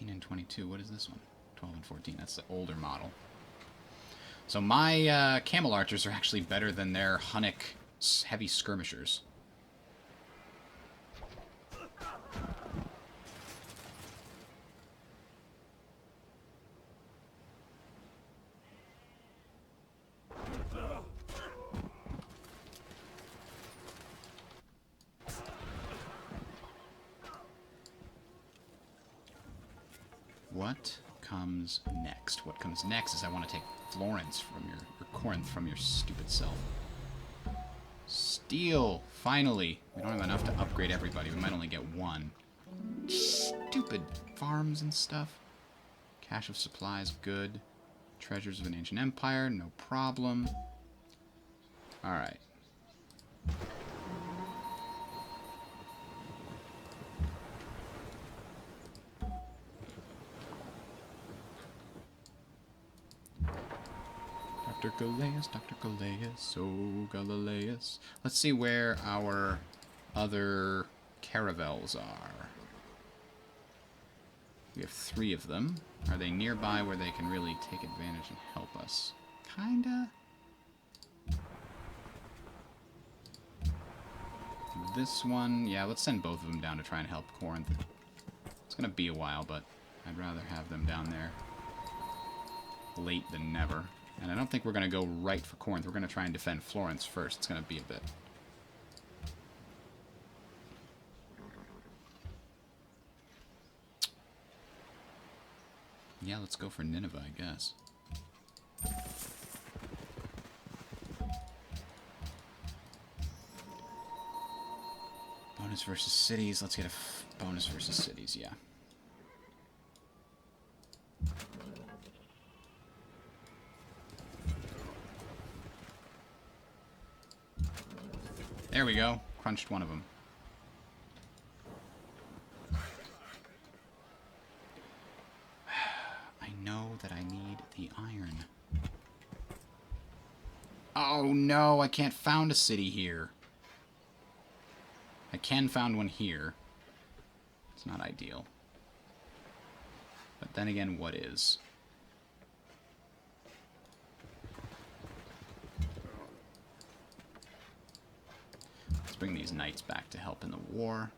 And 22. What is this one? 12 and 14. That's the older model. So my camel archers are actually better than their Hunnic heavy skirmishers. What comes next? What comes next is I want to take Florence from your, or Corinth from your stupid self. Steel! Finally! We don't have enough to upgrade everybody. We might only get 1. Stupid farms and stuff. Cache of supplies, good. Treasures of an ancient empire, no problem. Alright. Dr. Galeus, oh Galileus. Let's see where our other caravels are. We have 3 of them. Are they nearby where they can really take advantage and help us? Kinda. This one, yeah, let's send both of them down to try and help Corinth. It's gonna be a while, but I'd rather have them down there late than never. And I don't think we're going to go right for Corinth. We're going to try and defend Florence first. It's going to be a bit. Yeah, let's go for Nineveh, I guess. Bonus versus cities. Let's get a bonus versus cities, yeah. There we go. Crunched one of them. I know that I need the iron. Oh no, I can't found a city here. I can found one here. It's not ideal. But then again, what is? Bring these knights back to help in the war.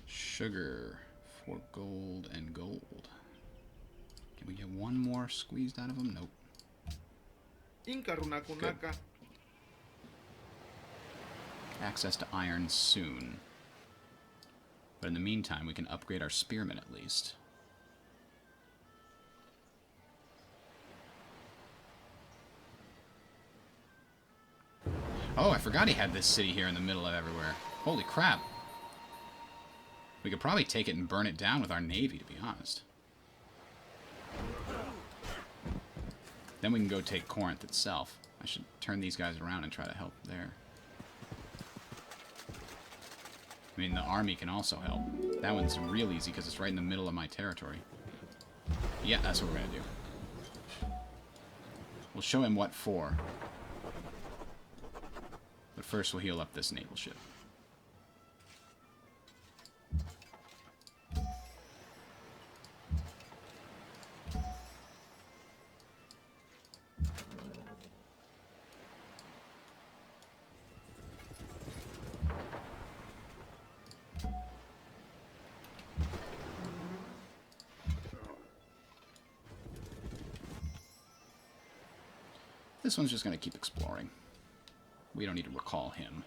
Sugar for gold and gold. Can we get one more squeezed out of them? Nope. Good. Access to iron soon. But in the meantime, we can upgrade our spearmen at least. Oh, I forgot he had this city here in the middle of everywhere. Holy crap. We could probably take it and burn it down with our navy, to be honest. Then we can go take Corinth itself. I should turn these guys around and try to help there. I mean, the army can also help. That one's real easy because it's right in the middle of my territory. Yeah, that's what we're going to do. We'll show him what for. But first we'll heal up this naval ship. this one's just going to keep exploring. We don't need to recall him.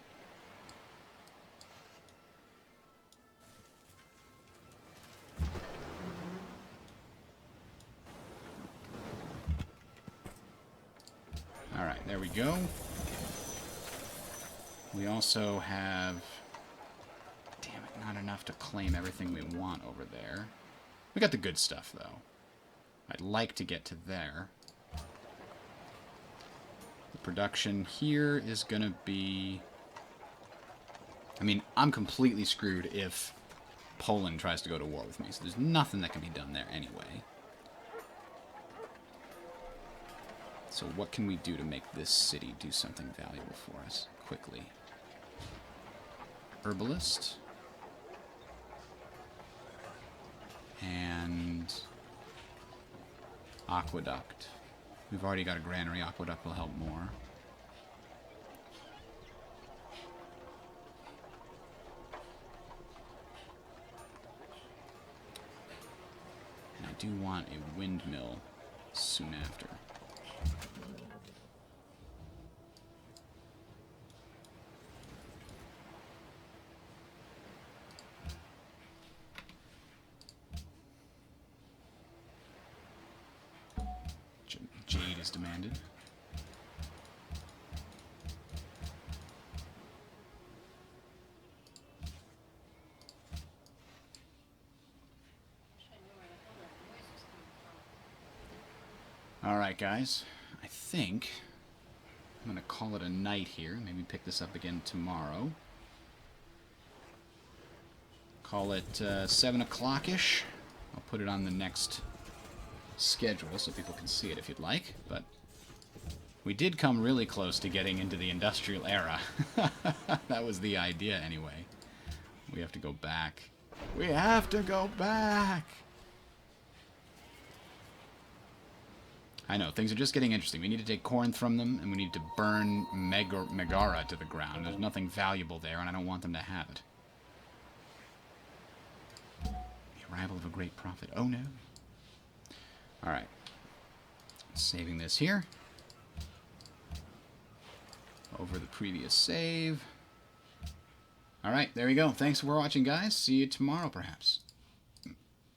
Alright, there we go. We also have... Damn it, not enough to claim everything we want over there. We got the good stuff, though. I'd like to get to there. The production here is going to be... I mean, I'm completely screwed if Poland tries to go to war with me, so there's nothing that can be done there anyway. So what can we do to make this city do something valuable for us quickly? Herbalist. And aqueduct. We've already got a granary. Aqueduct will help more. And I do want a windmill soon after. Jade is demanded. Alright, guys. I think I'm going to call it a night here. Maybe pick this up again tomorrow. Call it 7 o'clock-ish. I'll put it on the next schedule so people can see it if you'd like, but we did come really close to getting into the industrial era. That was the idea anyway. We have to go back. We have to go back! I know, things are just getting interesting. We need to take corn from them, and we need to burn Megara to the ground. There's nothing valuable there, and I don't want them to have it. The arrival of a great prophet. Oh no. Alright. Saving this here. Over the previous save. Alright, there we go. Thanks for watching, guys. See you tomorrow, perhaps.